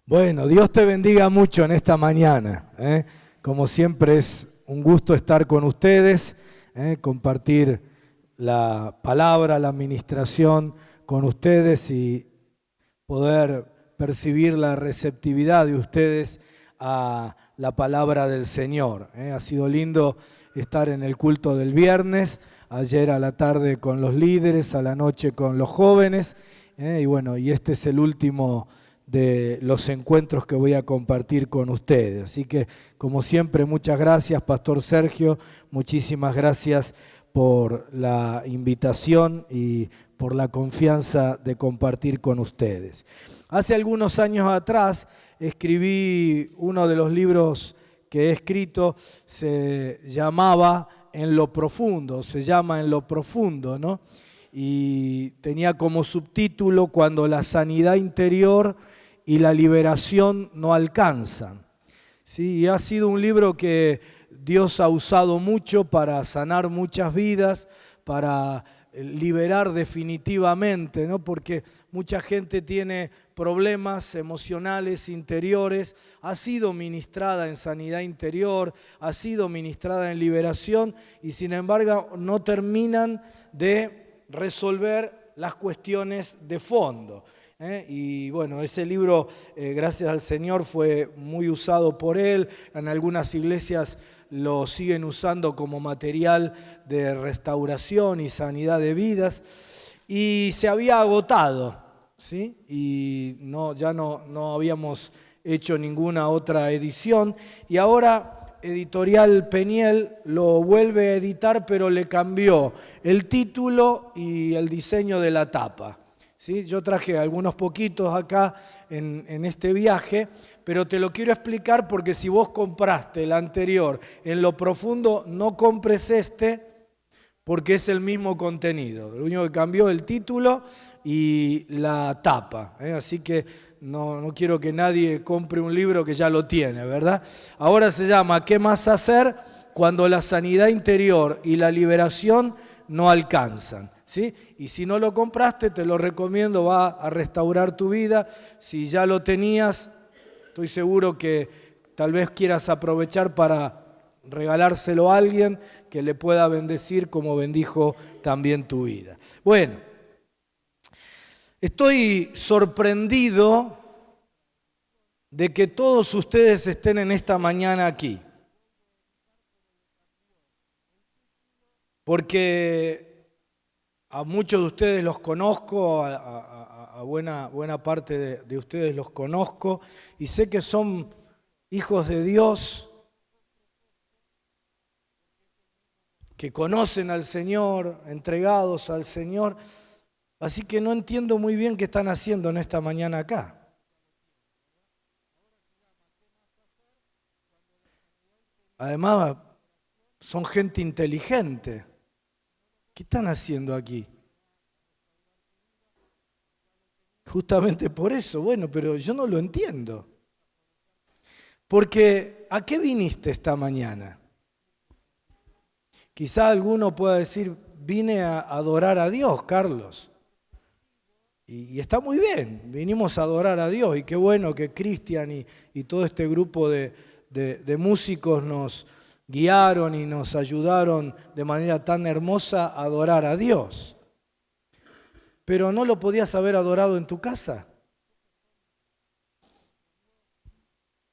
Bueno, Dios te bendiga mucho en esta mañana. Como siempre es un gusto estar con ustedes, compartir la palabra, la administración con ustedes y poder percibir la receptividad de ustedes a la palabra del Señor. Ha sido lindo estar en el culto del viernes, ayer a la tarde con los líderes, a la noche con los jóvenes, y bueno, y este es el último de los encuentros que voy a compartir con ustedes. Así que, como siempre, muchas gracias, Pastor Sergio, muchísimas gracias por la invitación y por la confianza de compartir con ustedes. Hace algunos años atrás escribí uno de los libros que he escrito, se llamaba En lo profundo, se llama En lo profundo, ¿no? Y tenía como subtítulo Cuando la sanidad interior y la liberación no alcanzan. Sí, y ha sido un libro que Dios ha usado mucho para sanar muchas vidas, para liberar definitivamente, ¿no? Porque mucha gente tiene problemas emocionales interiores, ha sido ministrada en sanidad interior, ha sido ministrada en liberación y sin embargo no terminan de resolver las cuestiones de fondo. Y bueno, ese libro, gracias al Señor, fue muy usado por Él. En algunas iglesias lo siguen usando como material de restauración y sanidad de vidas. Y se había agotado, ¿sí? Y ya no habíamos hecho ninguna otra edición. Y ahora Editorial Peniel lo vuelve a editar, pero le cambió el título y el diseño de la tapa. ¿Sí? Yo traje algunos poquitos acá en este viaje, pero te lo quiero explicar porque si vos compraste el anterior En lo profundo, no compres este porque es el mismo contenido. Lo único que cambió es el título y la tapa. Así que no quiero que nadie compre un libro que ya lo tiene, ¿verdad? Ahora se llama ¿Qué más hacer cuando la sanidad interior y la liberación no alcanzan? ¿Sí? Y si no lo compraste, te lo recomiendo, va a restaurar tu vida. Si ya lo tenías, estoy seguro que tal vez quieras aprovechar para regalárselo a alguien que le pueda bendecir como bendijo también tu vida. Bueno, estoy sorprendido de que todos ustedes estén en esta mañana aquí. Porque a muchos de ustedes los conozco, a buena parte de ustedes los conozco y sé que son hijos de Dios, que conocen al Señor, entregados al Señor. Así que no entiendo muy bien qué están haciendo en esta mañana acá. Además, son gente inteligente. ¿Qué están haciendo aquí? Justamente por eso, bueno, pero yo no lo entiendo. Porque, ¿a qué viniste esta mañana? Quizá alguno pueda decir, vine a adorar a Dios, Carlos. Y está muy bien, vinimos a adorar a Dios. Y qué bueno que Cristian y todo este grupo de músicos nos guiaron y nos ayudaron de manera tan hermosa a adorar a Dios. Pero ¿no lo podías haber adorado en tu casa?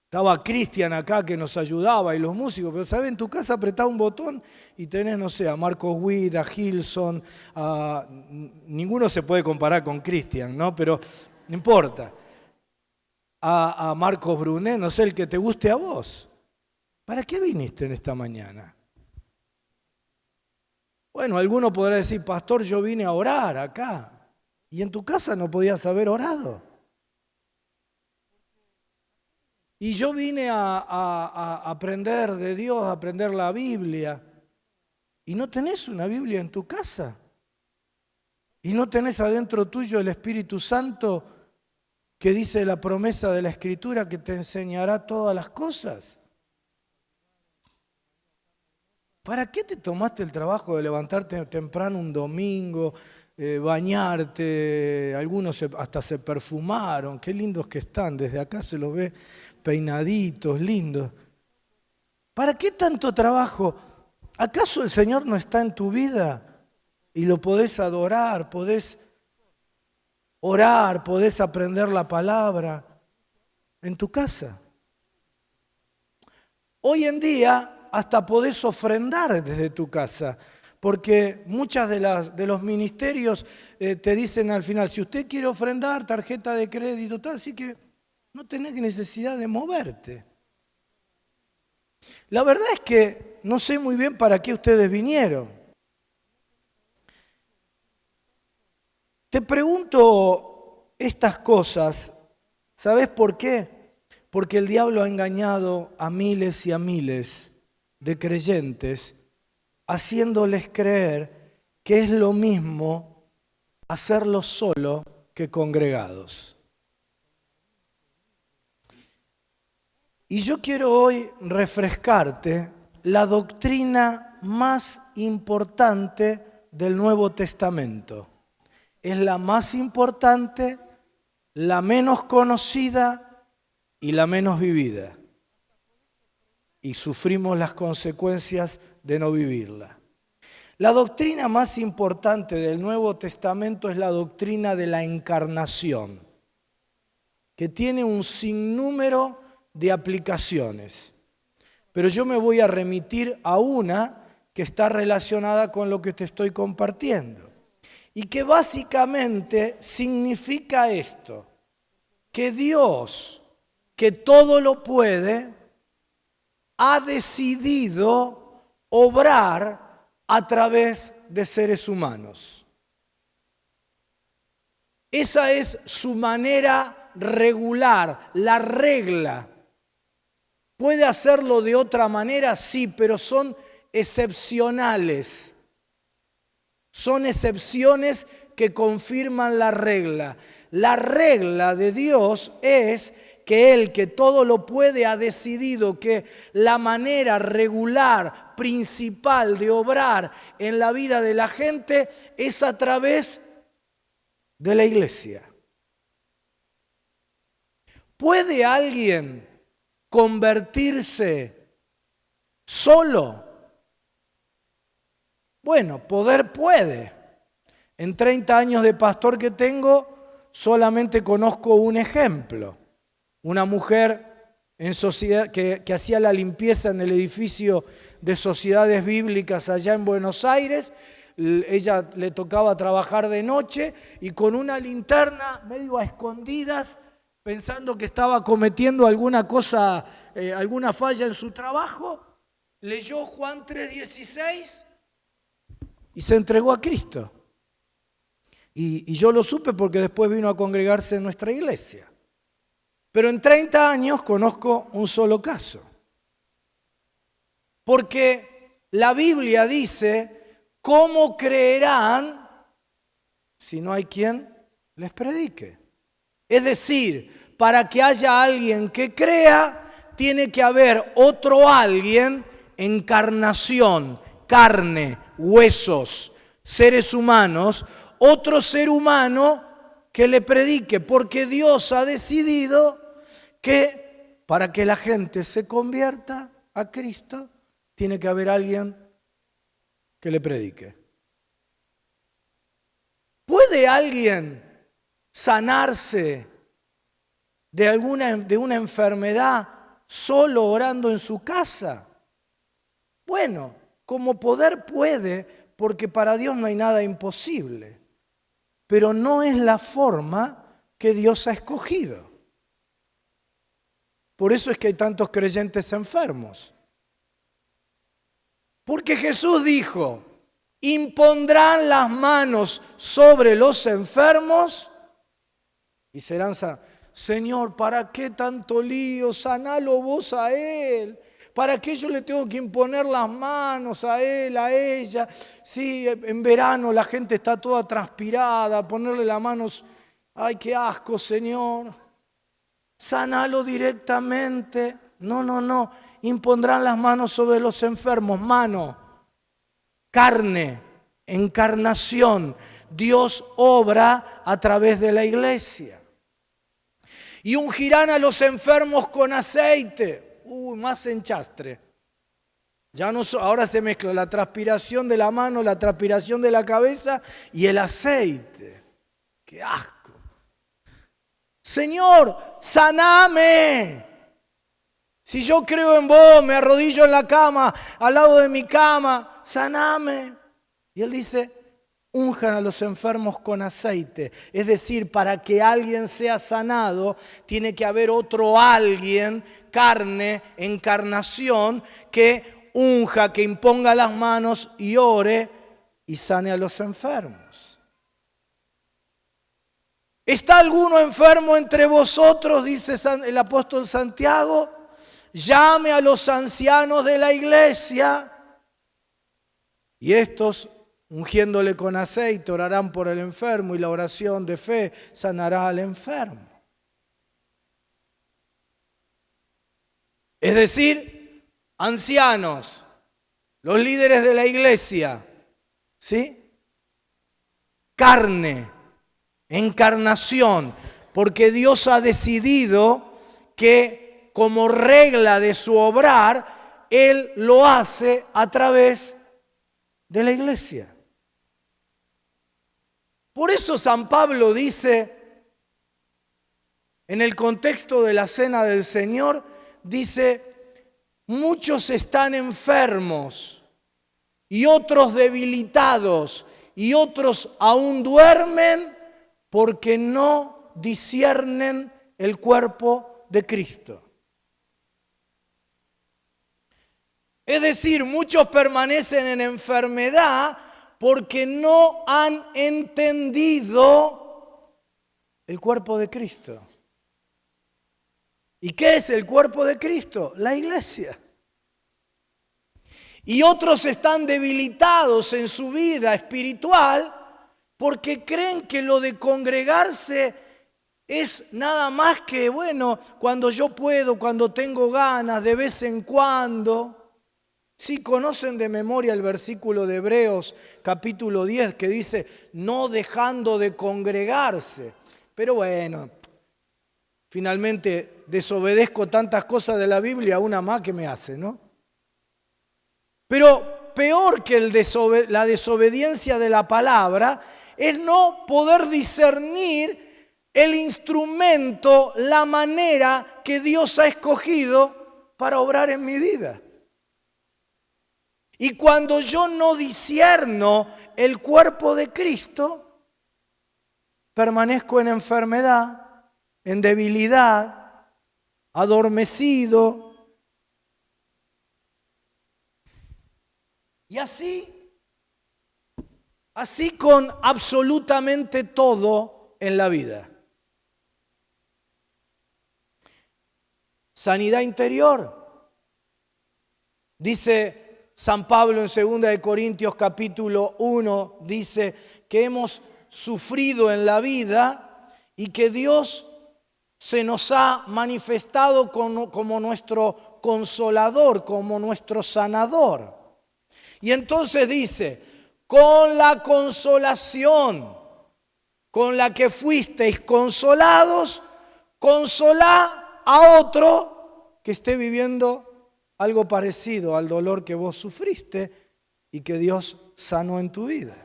Estaba Cristian acá que nos ayudaba y los músicos, pero ¿sabes? En tu casa apretá un botón y tenés, no sé, a Marcos Witt, a Gilson, ninguno se puede comparar con Cristian, ¿no? Pero no importa. A Marcos Brunet, no sé, el que te guste a vos. ¿Para qué viniste en esta mañana? Bueno, alguno podrá decir, pastor, yo vine a orar acá. ¿Y en tu casa no podías haber orado? Y yo vine a aprender de Dios, a aprender la Biblia. ¿Y no tenés una Biblia en tu casa? ¿Y no tenés adentro tuyo el Espíritu Santo que dice la promesa de la Escritura que te enseñará todas las cosas? ¿Para qué te tomaste el trabajo de levantarte temprano un domingo, bañarte, algunos hasta se perfumaron, qué lindos que están, desde acá se los ve peinaditos, lindos. ¿Para qué tanto trabajo? ¿Acaso el Señor no está en tu vida y lo podés adorar, podés orar, podés aprender la palabra en tu casa? Hoy en día hasta podés ofrendar desde tu casa, porque muchas de los ministerios te dicen al final, si usted quiere ofrendar, tarjeta de crédito, tal, así que no tenés necesidad de moverte. La verdad es que no sé muy bien para qué ustedes vinieron. Te pregunto estas cosas, ¿sabes por qué? Porque el diablo ha engañado a miles y a miles de creyentes, haciéndoles creer que es lo mismo hacerlo solo que congregados. Y yo quiero hoy refrescarte la doctrina más importante del Nuevo Testamento. Es la más importante, la menos conocida y la menos vivida. Y sufrimos las consecuencias de no vivirla. La doctrina más importante del Nuevo Testamento es la doctrina de la encarnación, que tiene un sinnúmero de aplicaciones. Pero yo me voy a remitir a una que está relacionada con lo que te estoy compartiendo. Y que básicamente significa esto, que Dios, que todo lo puede, ha decidido obrar a través de seres humanos. Esa es su manera regular, la regla. ¿Puede hacerlo de otra manera? Sí, pero son excepcionales. Son excepciones que confirman la regla. La regla de Dios es que Él, que todo lo puede, ha decidido que la manera regular, principal de obrar en la vida de la gente es a través de la iglesia. ¿Puede alguien convertirse solo? Bueno, poder puede. En 30 años de pastor que tengo, solamente conozco un ejemplo. Una mujer en sociedad, que hacía la limpieza en el edificio de sociedades bíblicas allá en Buenos Aires. Ella le tocaba trabajar de noche y con una linterna medio a escondidas, pensando que estaba cometiendo alguna cosa, alguna falla en su trabajo, leyó Juan 3:16 y se entregó a Cristo. Y yo lo supe porque después vino a congregarse en nuestra iglesia. Pero en 30 años conozco un solo caso. Porque la Biblia dice, ¿cómo creerán si no hay quien les predique? Es decir, para que haya alguien que crea, tiene que haber otro alguien, encarnación, carne, huesos, seres humanos, otro ser humano que le predique, porque Dios ha decidido que para que la gente se convierta a Cristo, tiene que haber alguien que le predique. ¿Puede alguien sanarse de una enfermedad solo orando en su casa? Bueno, como poder puede, porque para Dios no hay nada imposible, pero no es la forma que Dios ha escogido. Por eso es que hay tantos creyentes enfermos. Porque Jesús dijo, impondrán las manos sobre los enfermos y serán sanados. Señor, ¿para qué tanto lío? Sanalo vos a él. ¿Para qué yo le tengo que imponer las manos a él, a ella? Sí, en verano la gente está toda transpirada, ponerle las manos, ay, qué asco, Señor. Sanalo directamente. No. Impondrán las manos sobre los enfermos. Mano, carne, encarnación. Dios obra a través de la iglesia. Y ungirán a los enfermos con aceite. Más enchastre. Ya no, ahora se mezcla la transpiración de la mano, la transpiración de la cabeza y el aceite. ¡Qué asco! Señor, saname. Si yo creo en vos, me arrodillo en la cama, al lado de mi cama, saname. Y él dice, unjan a los enfermos con aceite. Es decir, para que alguien sea sanado, tiene que haber otro alguien, carne, encarnación, que unja, que imponga las manos y ore y sane a los enfermos. ¿Está alguno enfermo entre vosotros? Dice el apóstol Santiago. Llame a los ancianos de la iglesia y estos, ungiéndole con aceite, orarán por el enfermo y la oración de fe sanará al enfermo. Es decir, ancianos, los líderes de la iglesia, ¿sí? Carne, encarnación, porque Dios ha decidido que como regla de su obrar, Él lo hace a través de la iglesia. Por eso San Pablo dice, en el contexto de la cena del Señor, dice, muchos están enfermos y otros debilitados y otros aún duermen porque no disciernen el cuerpo de Cristo. Es decir, muchos permanecen en enfermedad porque no han entendido el cuerpo de Cristo. ¿Y qué es el cuerpo de Cristo? La iglesia. Y otros están debilitados en su vida espiritual porque creen que lo de congregarse es nada más que, bueno, cuando yo puedo, cuando tengo ganas, de vez en cuando. Sí, conocen de memoria el versículo de Hebreos capítulo 10 que dice, no dejando de congregarse. Pero bueno, finalmente desobedezco tantas cosas de la Biblia, una más que me hace, ¿no? Pero peor que la desobediencia de la palabra es no poder discernir el instrumento, la manera que Dios ha escogido para obrar en mi vida. Y cuando yo no discierno el cuerpo de Cristo, permanezco en enfermedad, en debilidad, adormecido. Y así con absolutamente todo en la vida. Sanidad interior. Dice San Pablo en 2 Corintios capítulo 1, dice que hemos sufrido en la vida y que Dios se nos ha manifestado como nuestro consolador, como nuestro sanador. Y entonces dice, con la consolación con la que fuisteis consolados, consolá a otro que esté viviendo algo parecido al dolor que vos sufriste y que Dios sanó en tu vida.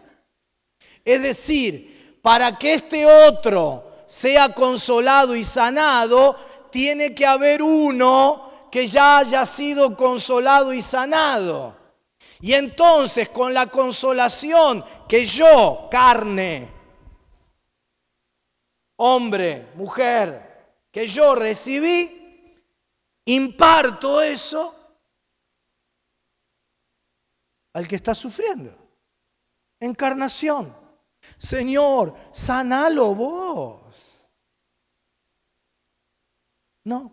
Es decir, para que este otro sea consolado y sanado, tiene que haber uno que ya haya sido consolado y sanado. Y entonces, con la consolación que yo, carne, hombre, mujer, que yo recibí, imparto eso al que está sufriendo. Encarnación. Señor, sanalo vos. No.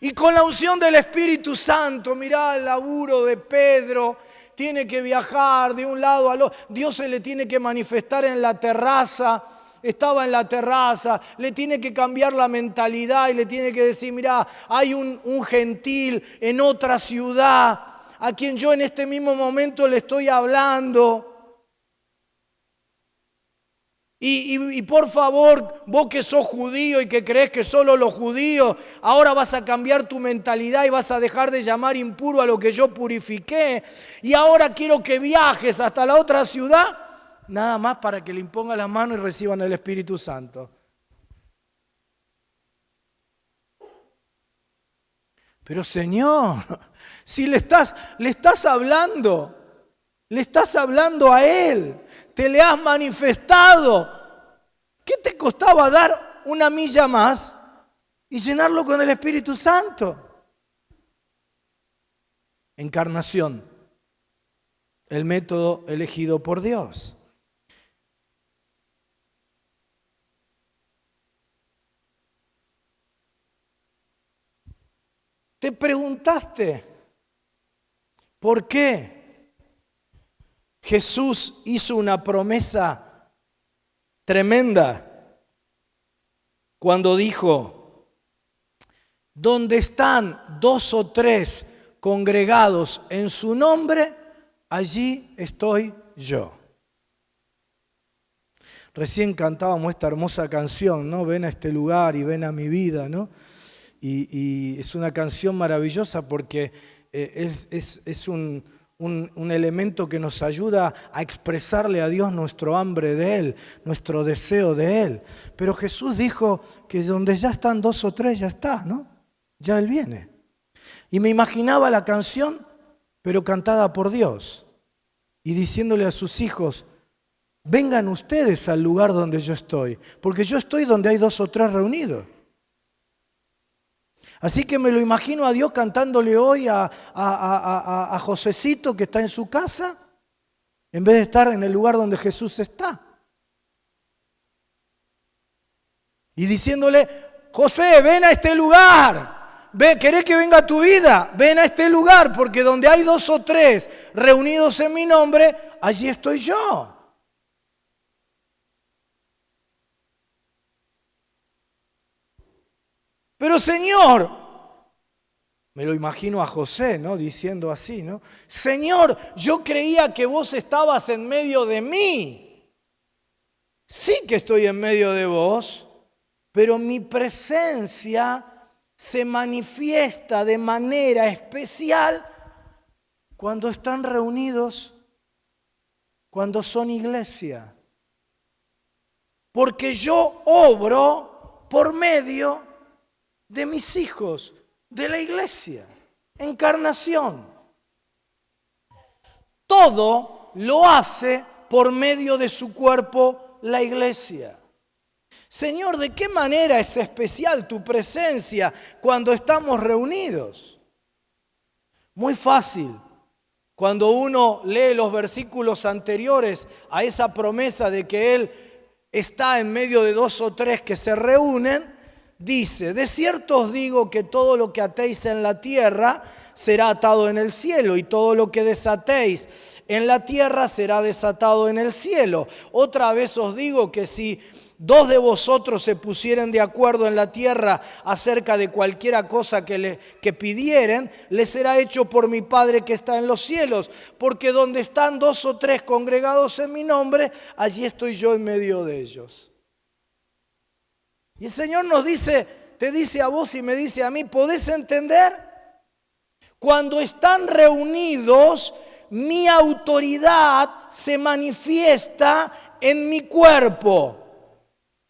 Y con la unción del Espíritu Santo, mirá el laburo de Pedro, tiene que viajar de un lado al otro. Dios se le tiene que manifestar en la terraza. Estaba en la terraza, le tiene que cambiar la mentalidad y le tiene que decir, mirá, hay un gentil en otra ciudad a quien yo en este mismo momento le estoy hablando. Y por favor, vos que sos judío y que crees que solo los judíos, ahora vas a cambiar tu mentalidad y vas a dejar de llamar impuro a lo que yo purifiqué. Y ahora quiero que viajes hasta la otra ciudad, nada más para que le impongan las manos y reciban el Espíritu Santo. Pero Señor, si le estás hablando a Él, te le has manifestado, ¿qué te costaba dar una milla más y llenarlo con el Espíritu Santo? Encarnación, el método elegido por Dios. ¿Te preguntaste por qué Jesús hizo una promesa tremenda cuando dijo: donde están 2 o 3 congregados en su nombre, allí estoy yo? Recién cantábamos esta hermosa canción, ¿no? Ven a este lugar y ven a mi vida, ¿no? Y es una canción maravillosa porque es un elemento que nos ayuda a expresarle a Dios nuestro hambre de Él, nuestro deseo de Él. Pero Jesús dijo que donde ya están 2 o 3 ya está, ¿no? Ya Él viene. Y me imaginaba la canción, pero cantada por Dios, y diciéndole a sus hijos: vengan ustedes al lugar donde yo estoy, porque yo estoy donde hay 2 o 3 reunidos. Así que me lo imagino a Dios cantándole hoy a Josecito, que está en su casa, en vez de estar en el lugar donde Jesús está. Y diciéndole: José, ven a este lugar. ¿Querés que venga a tu vida? Ven a este lugar, porque donde hay 2 o 3 reunidos en mi nombre, allí estoy yo. Pero Señor, me lo imagino a José, ¿no? Diciendo así, ¿no? Señor, yo creía que vos estabas en medio de mí. Sí que estoy en medio de vos, pero mi presencia se manifiesta de manera especial cuando están reunidos, cuando son iglesia. Porque yo obro por medio de mis hijos, de la iglesia, encarnación. Todo lo hace por medio de su cuerpo, la iglesia. Señor, ¿de qué manera es especial tu presencia cuando estamos reunidos? Muy fácil. Cuando uno lee los versículos anteriores a esa promesa de que Él está en medio de 2 o 3 que se reúnen, dice: de cierto os digo que todo lo que atéis en la tierra será atado en el cielo, y todo lo que desatéis en la tierra será desatado en el cielo. Otra vez os digo que si 2 de vosotros se pusieren de acuerdo en la tierra acerca de cualquiera cosa que pidieren, les será hecho por mi Padre que está en los cielos. Porque donde están 2 o 3 congregados en mi nombre, allí estoy yo en medio de ellos. Y el Señor nos dice, te dice a vos y me dice a mí: ¿podés entender? Cuando están reunidos, mi autoridad se manifiesta en mi cuerpo.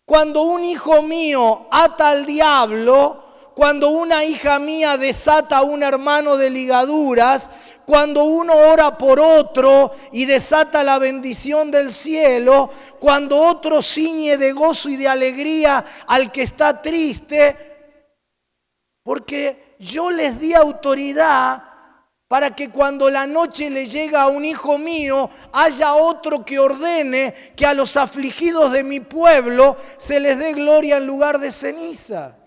Cuando un hijo mío ata al diablo, cuando una hija mía desata a un hermano de ligaduras, cuando uno ora por otro y desata la bendición del cielo, cuando otro ciñe de gozo y de alegría al que está triste, porque yo les di autoridad para que cuando la noche le llega a un hijo mío, haya otro que ordene que a los afligidos de mi pueblo se les dé gloria en lugar de ceniza.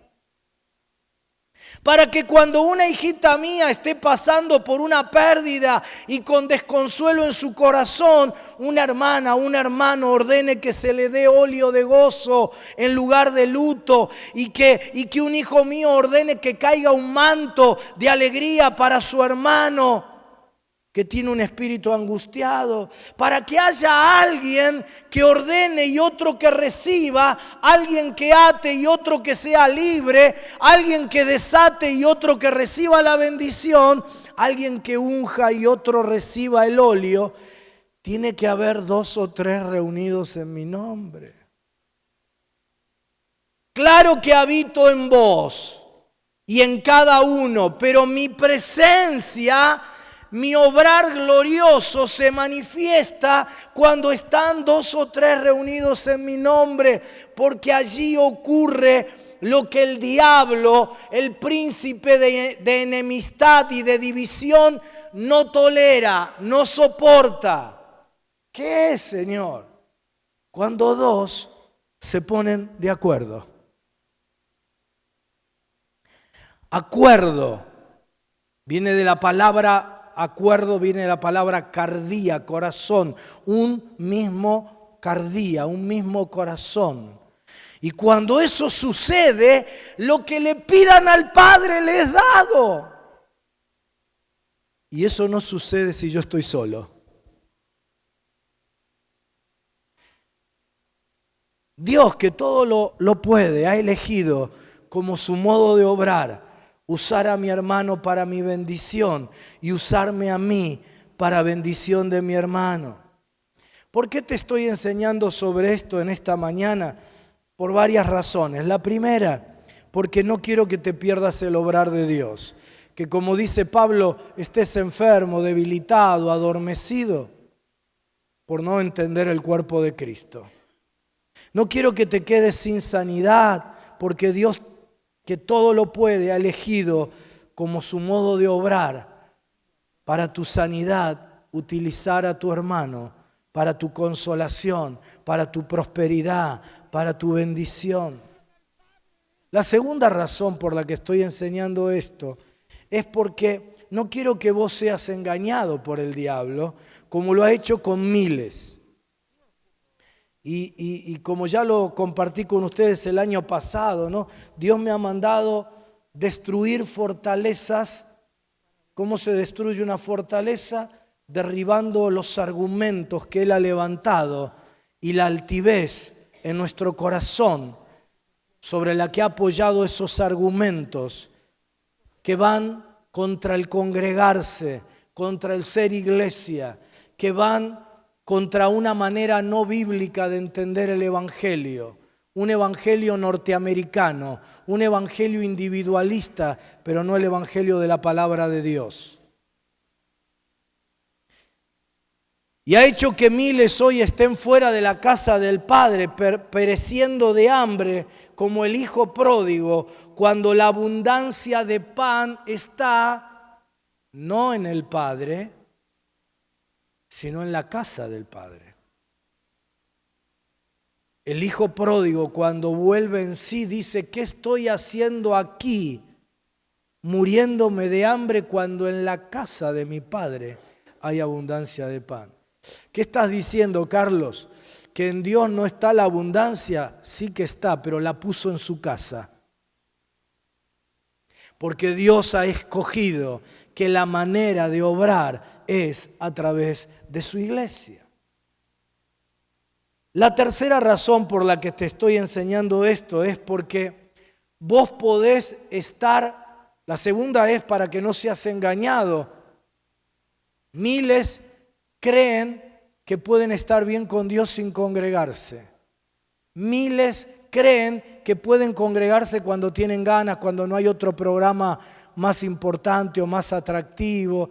Para que cuando una hijita mía esté pasando por una pérdida y con desconsuelo en su corazón, una hermana, un hermano ordene que se le dé óleo de gozo en lugar de luto, y que un hijo mío ordene que caiga un manto de alegría para su hermano. que tiene un espíritu angustiado, para que haya alguien que ordene y otro que reciba, alguien que ate y otro que sea libre, alguien que desate y otro que reciba la bendición, alguien que unja y otro reciba el óleo. Tiene que haber 2 o 3 reunidos en mi nombre. Claro que habito en vos y en cada uno, pero mi presencia, mi obrar glorioso se manifiesta cuando están 2 o 3 reunidos en mi nombre, porque allí ocurre lo que el diablo, el príncipe de enemistad y de división, no tolera, no soporta. ¿Qué es, Señor? Cuando 2 se ponen de acuerdo. Acuerdo viene de la palabra acuerdo, viene de la palabra cardía, corazón, un mismo cardía, un mismo corazón. Y cuando eso sucede, lo que le pidan al Padre le es dado. Y eso no sucede si yo estoy solo. Dios, que todo lo puede, ha elegido como su modo de obrar usar a mi hermano para mi bendición y usarme a mí para bendición de mi hermano. ¿Por qué te estoy enseñando sobre esto en esta mañana? Por varias razones. La primera, porque no quiero que te pierdas el obrar de Dios. Que como dice Pablo, estés enfermo, debilitado, adormecido por no entender el cuerpo de Cristo. No quiero que te quedes sin sanidad, porque Dios, que todo lo puede, ha elegido como su modo de obrar para tu sanidad, utilizar a tu hermano, para tu consolación, para tu prosperidad, para tu bendición. La segunda razón por la que estoy enseñando esto es porque no quiero que vos seas engañado por el diablo, como lo ha hecho con miles. Y como ya lo compartí con ustedes el año pasado, ¿no? Dios me ha mandado destruir fortalezas. ¿Cómo se destruye una fortaleza? Derribando los argumentos que Él ha levantado y la altivez en nuestro corazón sobre la que ha apoyado esos argumentos que van contra el congregarse, contra el ser iglesia, que van contra una manera no bíblica de entender el evangelio, un evangelio norteamericano, un evangelio individualista, pero no el evangelio de la palabra de Dios. Y ha hecho que miles hoy estén fuera de la casa del Padre, pereciendo de hambre como el hijo pródigo, cuando la abundancia de pan está no en el Padre, sino en la casa del Padre. El hijo pródigo, cuando vuelve en sí, dice: ¿qué estoy haciendo aquí, muriéndome de hambre, cuando en la casa de mi Padre hay abundancia de pan? ¿Qué estás diciendo, Carlos? ¿Que en Dios no está la abundancia? Sí que está, pero la puso en su casa. Porque Dios ha escogido que la manera de obrar es a través de su iglesia. La tercera razón por la que te estoy enseñando esto es porque vos podés estar, la segunda es para que no seas engañado. Miles creen que pueden estar bien con Dios sin congregarse. Miles creen que pueden congregarse cuando tienen ganas, cuando no hay otro programa más importante o más atractivo,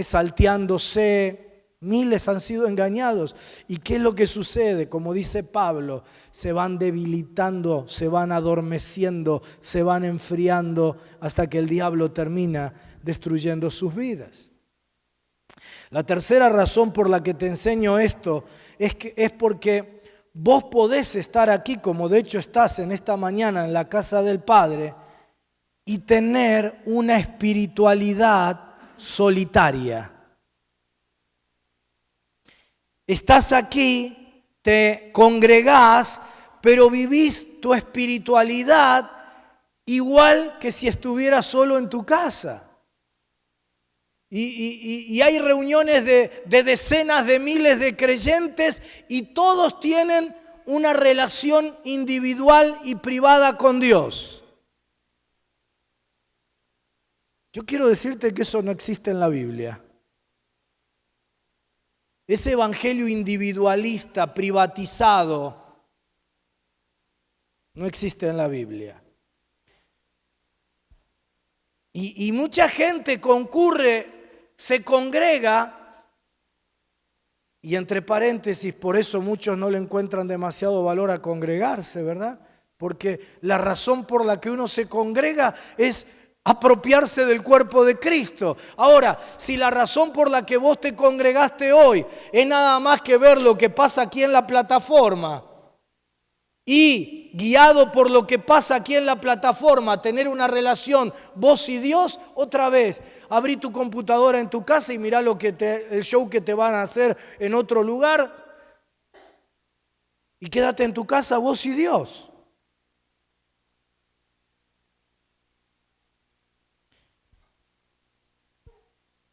salteándose. Miles han sido engañados. ¿Y qué es lo que sucede? Como dice Pablo, se van debilitando, se van adormeciendo, se van enfriando hasta que el diablo termina destruyendo sus vidas. La tercera razón por la que te enseño esto es porque vos podés estar aquí, como de hecho estás en esta mañana en la casa del Padre, y tener una espiritualidad solitaria. Estás aquí, te congregás, pero vivís tu espiritualidad igual que si estuvieras solo en tu casa. Y hay reuniones de decenas de miles de creyentes y todos tienen una relación individual y privada con Dios. Yo quiero decirte que eso no existe en la Biblia. Ese evangelio individualista, privatizado, no existe en la Biblia. Y mucha gente concurre, se congrega, y entre paréntesis, por eso muchos no le encuentran demasiado valor a congregarse, ¿verdad? Porque la razón por la que uno se congrega es apropiarse del cuerpo de Cristo. Ahora, si la razón por la que vos te congregaste hoy es nada más que ver lo que pasa aquí en la plataforma y guiado por lo que pasa aquí en la plataforma, tener una relación vos y Dios, otra vez, abrí tu computadora en tu casa y mirá el show que te van a hacer en otro lugar y quédate en tu casa vos y Dios.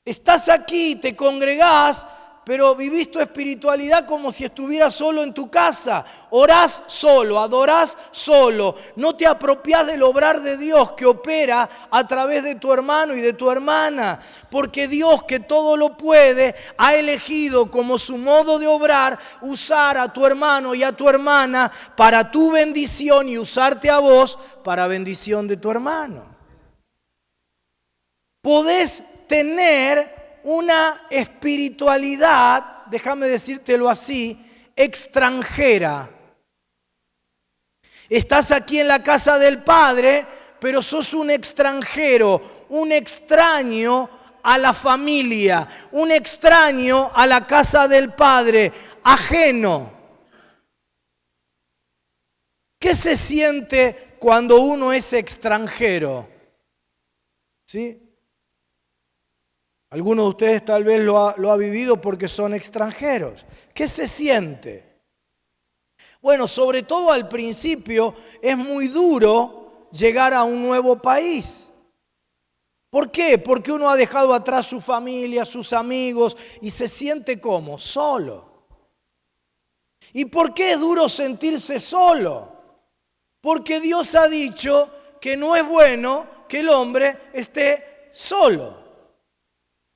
Estás aquí, te congregás, pero vivís tu espiritualidad como si estuvieras solo en tu casa. Orás solo, adorás solo. No te apropiás del obrar de Dios que opera a través de tu hermano y de tu hermana. Porque Dios, que todo lo puede, ha elegido como su modo de obrar usar a tu hermano y a tu hermana para tu bendición y usarte a vos para bendición de tu hermano. Podés tener una espiritualidad, déjame decírtelo así, extranjera. Estás aquí en la casa del Padre, pero sos un extranjero, un extraño a la familia, un extraño a la casa del Padre, ajeno. ¿Qué se siente cuando uno es extranjero? ¿Sí? Algunos de ustedes tal vez lo ha vivido porque son extranjeros. ¿Qué se siente? Bueno, sobre todo al principio es muy duro llegar a un nuevo país. ¿Por qué? Porque uno ha dejado atrás su familia, sus amigos y se siente como solo. ¿Y por qué es duro sentirse solo? Porque Dios ha dicho que no es bueno que el hombre esté solo.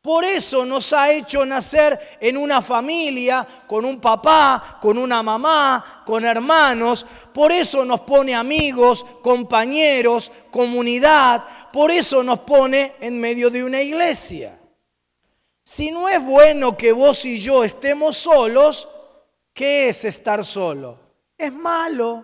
Por eso nos ha hecho nacer en una familia, con un papá, con una mamá, con hermanos. Por eso nos pone amigos, compañeros, comunidad. Por eso nos pone en medio de una iglesia. Si no es bueno que vos y yo estemos solos, ¿qué es estar solo? Es malo.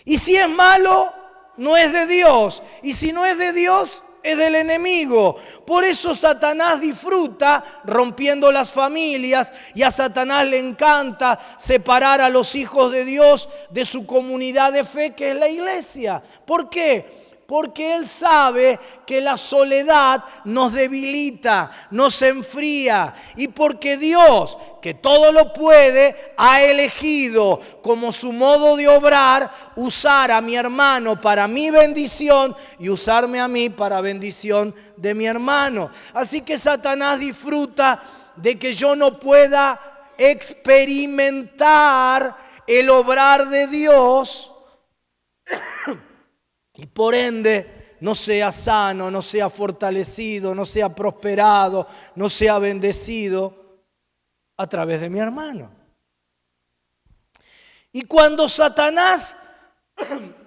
Y si es malo, no es de Dios. Y si no es de Dios, es del enemigo. Por eso Satanás disfruta rompiendo las familias y a Satanás le encanta separar a los hijos de Dios de su comunidad de fe, que es la iglesia. ¿Por qué? Porque él sabe que la soledad nos debilita, nos enfría. Y porque Dios, que todo lo puede, ha elegido como su modo de obrar usar a mi hermano para mi bendición y usarme a mí para bendición de mi hermano. Así que Satanás disfruta de que yo no pueda experimentar el obrar de Dios y por ende no sea sano, no sea fortalecido, no sea prosperado, no sea bendecido a través de mi hermano. Y cuando Satanás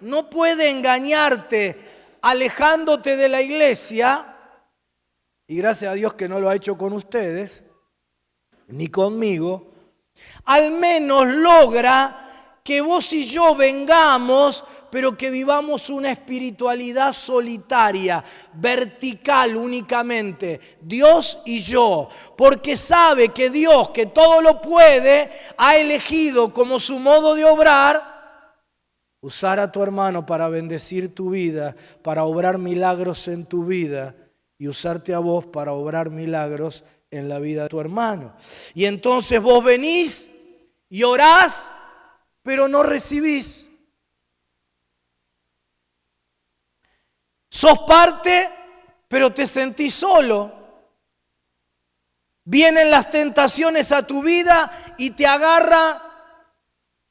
no puede engañarte alejándote de la iglesia, y gracias a Dios que no lo ha hecho con ustedes, ni conmigo, al menos logra que vos y yo vengamos, pero que vivamos una espiritualidad solitaria, vertical únicamente, Dios y yo, porque sabe que Dios, que todo lo puede, ha elegido como su modo de obrar, usar a tu hermano para bendecir tu vida, para obrar milagros en tu vida y usarte a vos para obrar milagros en la vida de tu hermano. Y entonces vos venís y orás, pero no recibís. Sos parte, pero te sentís solo. Vienen las tentaciones a tu vida y te agarra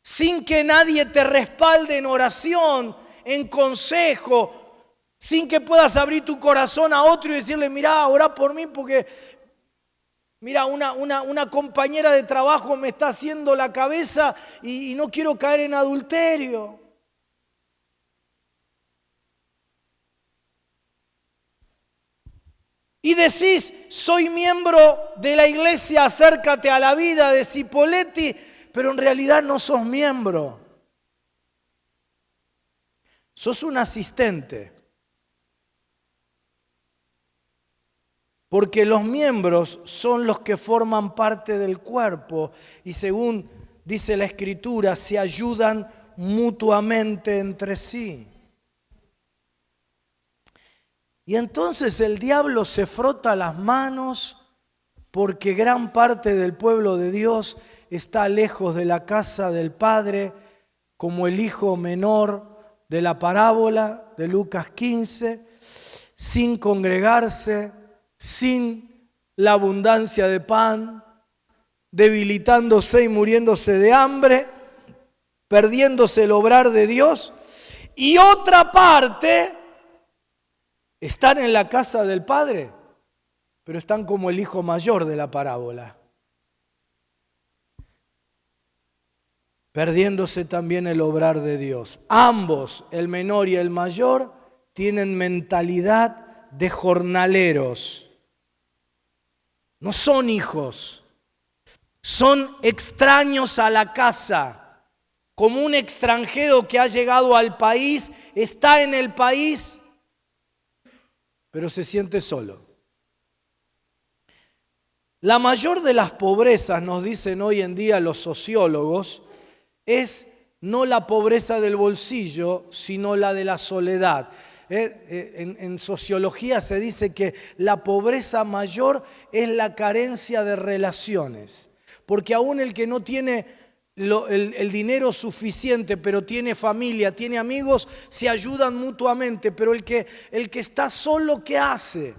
sin que nadie te respalde en oración, en consejo, sin que puedas abrir tu corazón a otro y decirle, mirá, orá por mí porque, mira, una compañera de trabajo me está haciendo la cabeza y no quiero caer en adulterio. Y decís, soy miembro de la iglesia, acércate a la vida de Cipolletti, pero en realidad no sos miembro. Sos un asistente. Porque los miembros son los que forman parte del cuerpo y según dice la Escritura, se ayudan mutuamente entre sí. Y entonces el diablo se frota las manos porque gran parte del pueblo de Dios está lejos de la casa del Padre, como el hijo menor de la parábola de Lucas 15, sin congregarse, sin la abundancia de pan, debilitándose y muriéndose de hambre, perdiéndose el obrar de Dios. Y otra parte están en la casa del Padre, pero están como el hijo mayor de la parábola, perdiéndose también el obrar de Dios. Ambos, el menor y el mayor, tienen mentalidad de jornaleros. No son hijos, son extraños a la casa. Como un extranjero que ha llegado al país, está en el país, pero se siente solo. La mayor de las pobrezas, nos dicen hoy en día los sociólogos, es no la pobreza del bolsillo, sino la de la soledad. En sociología se dice que la pobreza mayor es la carencia de relaciones, porque aún el que no tiene el dinero suficiente, pero tiene familia, tiene amigos, se ayudan mutuamente, pero el que está solo, ¿qué hace?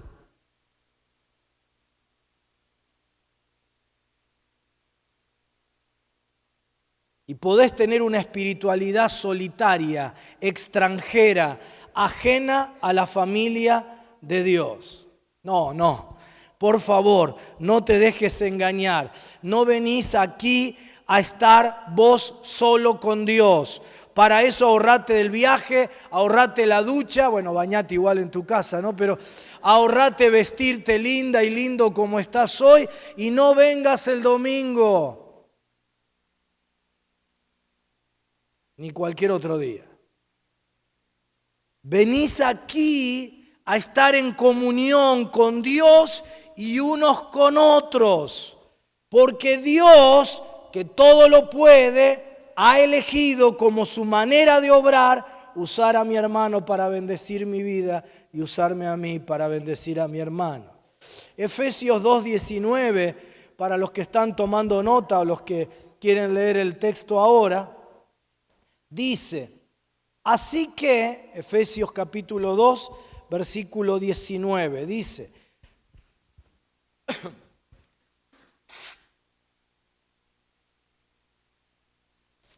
Y podés tener una espiritualidad solitaria, extranjera, ajena a la familia de Dios. No, por favor, no te dejes engañar. No venís aquí a estar vos solo con Dios. Para eso ahorrate del viaje, ahorrate la ducha, bueno, bañate igual en tu casa, ¿no? Pero ahorrate vestirte linda y lindo como estás hoy y no vengas el domingo. Ni cualquier otro día. Venís aquí a estar en comunión con Dios y unos con otros, porque Dios, que todo lo puede, ha elegido como su manera de obrar usar a mi hermano para bendecir mi vida y usarme a mí para bendecir a mi hermano. Efesios 2:19, para los que están tomando nota o los que quieren leer el texto ahora, dice, así que, Efesios capítulo 2, versículo 19, dice,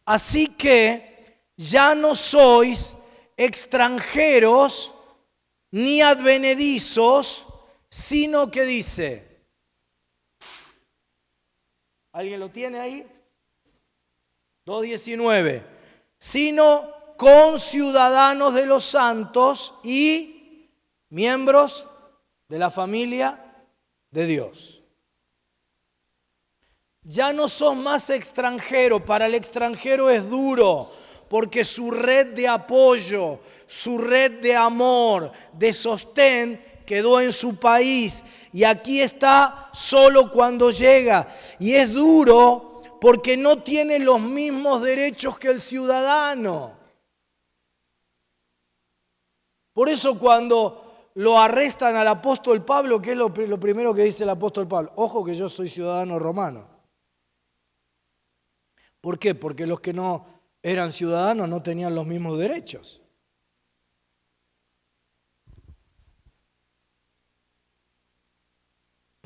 así que ya no sois extranjeros ni advenedizos, sino que dice, ¿alguien lo tiene ahí? 2:19, sino conciudadanos de los santos y miembros de la familia de Dios. Ya no sos más extranjero. Para el extranjero es duro, porque su red de apoyo, su red de amor, de sostén, quedó en su país. Y aquí está solo cuando llega. Y es duro porque no tiene los mismos derechos que el ciudadano. Por eso cuando lo arrestan al apóstol Pablo, ¿qué es lo primero que dice el apóstol Pablo? Ojo que yo soy ciudadano romano. ¿Por qué? Porque los que no eran ciudadanos no tenían los mismos derechos.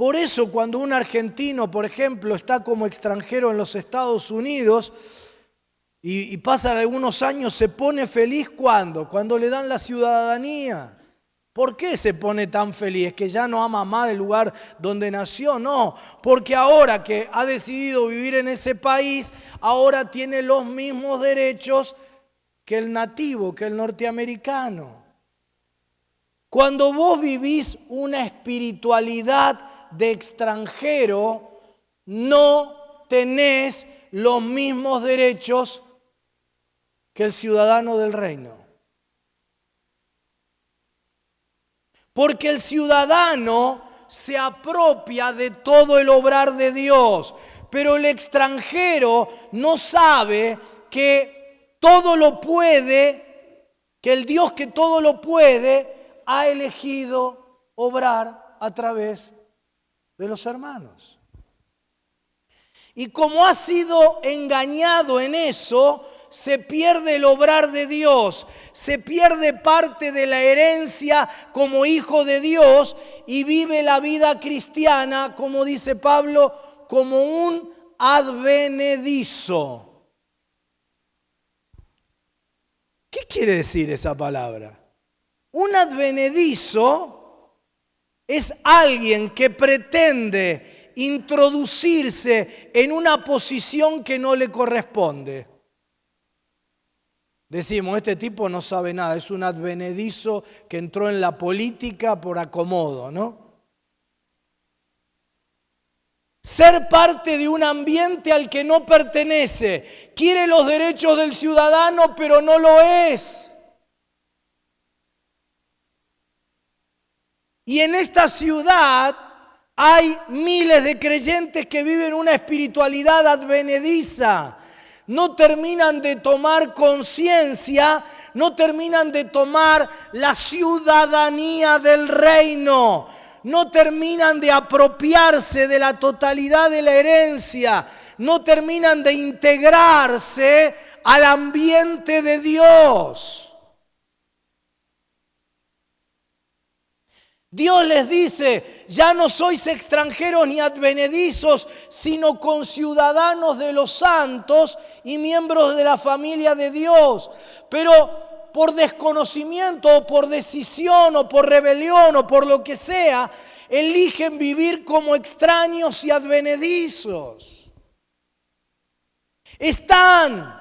Por eso cuando un argentino, por ejemplo, está como extranjero en los Estados Unidos y pasan algunos años, se pone feliz cuando le dan la ciudadanía. ¿Por qué se pone tan feliz? ¿Es que ya no ama más el lugar donde nació? No, porque ahora que ha decidido vivir en ese país, ahora tiene los mismos derechos que el nativo, que el norteamericano. Cuando vos vivís una espiritualidad de extranjero, no tenés los mismos derechos que el ciudadano del reino. Porque el ciudadano se apropia de todo el obrar de Dios, pero el extranjero no sabe que todo lo puede, que el Dios que todo lo puede ha elegido obrar a través de los hermanos. Y como ha sido engañado en eso, se pierde el obrar de Dios, se pierde parte de la herencia como hijo de Dios y vive la vida cristiana, como dice Pablo, como un advenedizo. ¿Qué quiere decir esa palabra? Un advenedizo es alguien que pretende introducirse en una posición que no le corresponde. Decimos, este tipo no sabe nada, es un advenedizo que entró en la política por acomodo, ¿no? Ser parte de un ambiente al que no pertenece. Quiere los derechos del ciudadano, pero no lo es. Y en esta ciudad hay miles de creyentes que viven una espiritualidad advenediza. No terminan de tomar conciencia, no terminan de tomar la ciudadanía del reino, no terminan de apropiarse de la totalidad de la herencia, no terminan de integrarse al ambiente de Dios. Dios les dice, ya no sois extranjeros ni advenedizos, sino conciudadanos de los santos y miembros de la familia de Dios. Pero por desconocimiento o por decisión o por rebelión o por lo que sea, eligen vivir como extraños y advenedizos. Están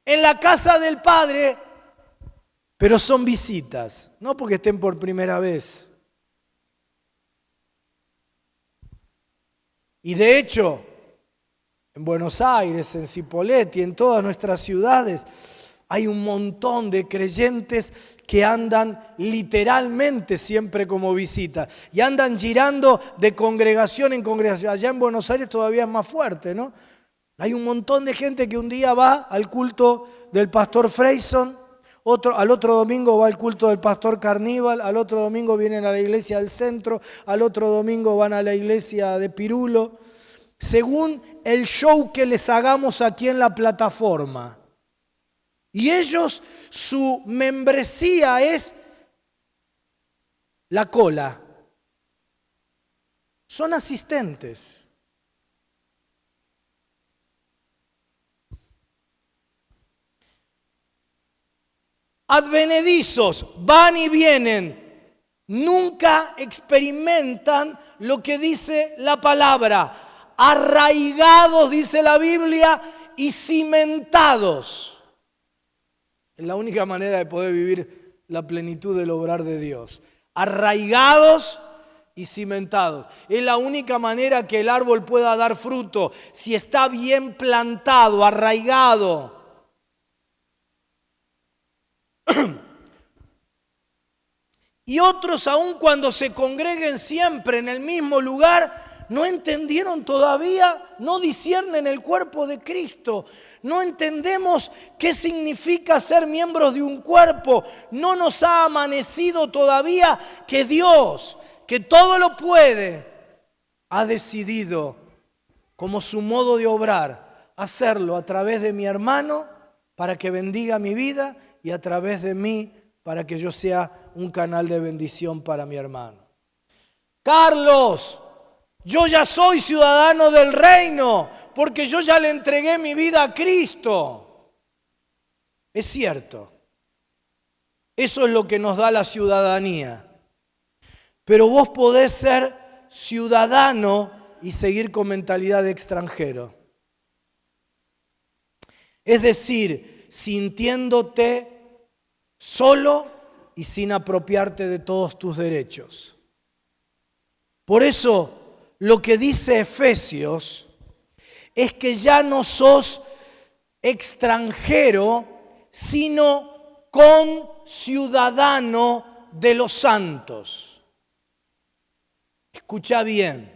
en la casa del Padre, pero son visitas, no porque estén por primera vez. Y de hecho, en Buenos Aires, en Cipolletti, en todas nuestras ciudades, hay un montón de creyentes que andan literalmente siempre como visita y andan girando de congregación en congregación. Allá en Buenos Aires todavía es más fuerte, ¿no? Hay un montón de gente que un día va al culto del pastor Freyson, al otro domingo va al culto del pastor Carníbal, al otro domingo vienen a la iglesia del centro, al otro domingo van a la iglesia de Pirulo, según el show que les hagamos aquí en la plataforma. Y ellos, su membresía es la cola. Son asistentes. Advenedizos, van y vienen, nunca experimentan lo que dice la palabra, arraigados, dice la Biblia, y cimentados. Es la única manera de poder vivir la plenitud del obrar de Dios. Arraigados y cimentados. Es la única manera que el árbol pueda dar fruto, si está bien plantado, arraigado. Y otros, aun cuando se congreguen siempre en el mismo lugar, no entendieron todavía, no disciernen el cuerpo de Cristo. No entendemos qué significa ser miembros de un cuerpo. No nos ha amanecido todavía que Dios, que todo lo puede, ha decidido, como su modo de obrar, hacerlo a través de mi hermano para que bendiga mi vida y a través de mí para que yo sea un canal de bendición para mi hermano. Carlos, Yo ya soy ciudadano del reino porque yo ya le entregué mi vida a Cristo. Es cierto. Eso es lo que nos da la ciudadanía. Pero vos podés ser ciudadano y seguir con mentalidad de extranjero. Es decir, sintiéndote solo y sin apropiarte de todos tus derechos. Por eso, lo que dice Efesios es que ya no sos extranjero, sino conciudadano de los santos. Escucha bien,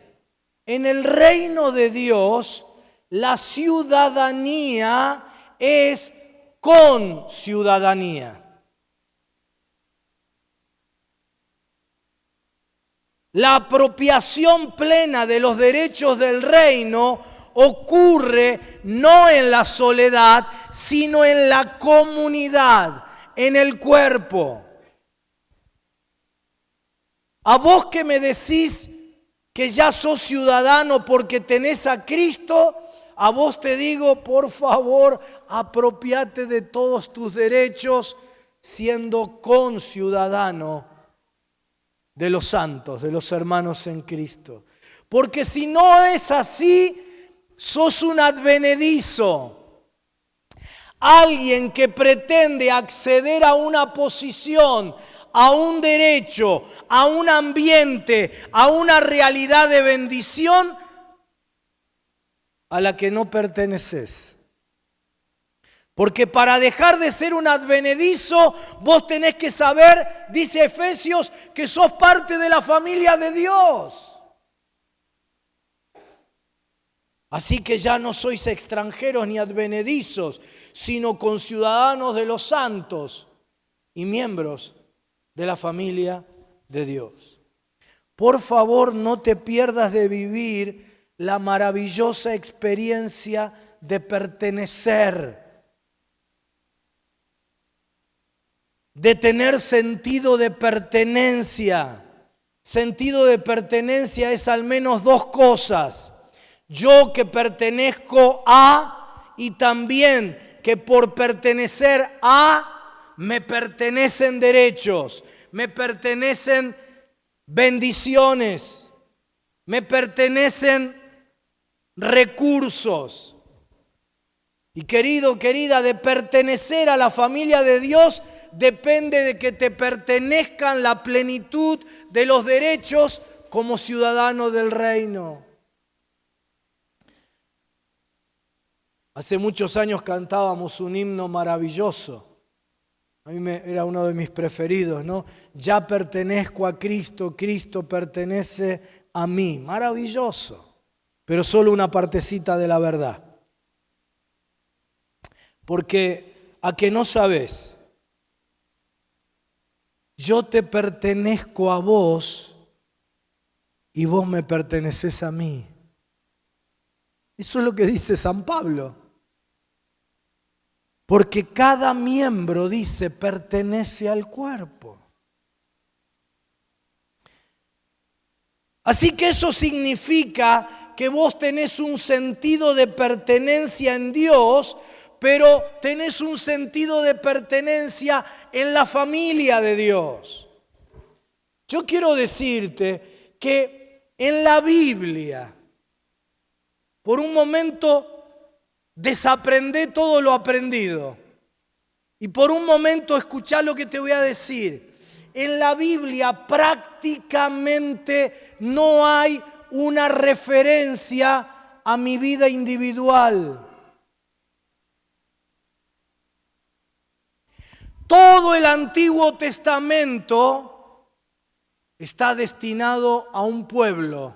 en el reino de Dios, la ciudadanía es conciudadanía. La apropiación plena de los derechos del reino ocurre no en la soledad, sino en la comunidad, en el cuerpo. A vos que me decís que ya sos ciudadano porque tenés a Cristo, a vos te digo, por favor, apropiate de todos tus derechos siendo conciudadano de los santos, de los hermanos en Cristo. Porque si no es así, sos un advenedizo. Alguien que pretende acceder a una posición, a un derecho, a un ambiente, a una realidad de bendición a la que no perteneces. Porque para dejar de ser un advenedizo, vos tenés que saber, dice Efesios, que sos parte de la familia de Dios. Así que ya no sois extranjeros ni advenedizos, sino conciudadanos de los santos y miembros de la familia de Dios. Por favor, no te pierdas de vivir la maravillosa experiencia de pertenecer, de tener sentido de pertenencia. Sentido de pertenencia es al menos dos cosas. Yo que pertenezco a y también que por pertenecer a me pertenecen derechos, me pertenecen bendiciones, me pertenecen recursos. Y querido, querida, de pertenecer a la familia de Dios depende de que te pertenezcan la plenitud de los derechos como ciudadano del reino. Hace muchos años cantábamos un himno maravilloso. A mí era uno de mis preferidos, ¿no? Ya pertenezco a Cristo, Cristo pertenece a mí. Maravilloso, pero solo una partecita de la verdad. Porque a que no sabes, yo te pertenezco a vos y vos me perteneces a mí. Eso es lo que dice San Pablo. Porque cada miembro, dice, pertenece al cuerpo. Así que eso significa que vos tenés un sentido de pertenencia en Dios, pero tenés un sentido de pertenencia en la familia de Dios. Yo quiero decirte que en la Biblia, por un momento desaprendé todo lo aprendido y por un momento escuchá lo que te voy a decir. En la Biblia prácticamente no hay una referencia a mi vida individual. Todo el Antiguo Testamento está destinado a un pueblo,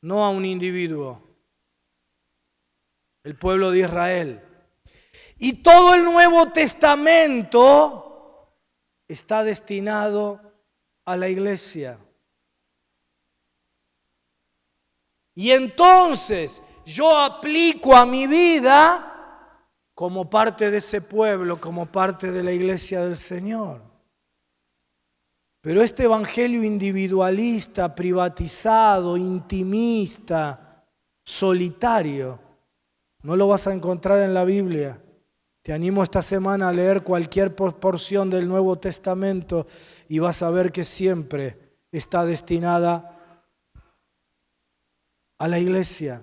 no a un individuo. El pueblo de Israel. Y todo el Nuevo Testamento está destinado a la iglesia. Y entonces yo aplico a mi vida como parte de ese pueblo, como parte de la iglesia del Señor. Pero este evangelio individualista, privatizado, intimista, solitario, no lo vas a encontrar en la Biblia. Te animo esta semana a leer cualquier porción del Nuevo Testamento y vas a ver que siempre está destinada a la iglesia.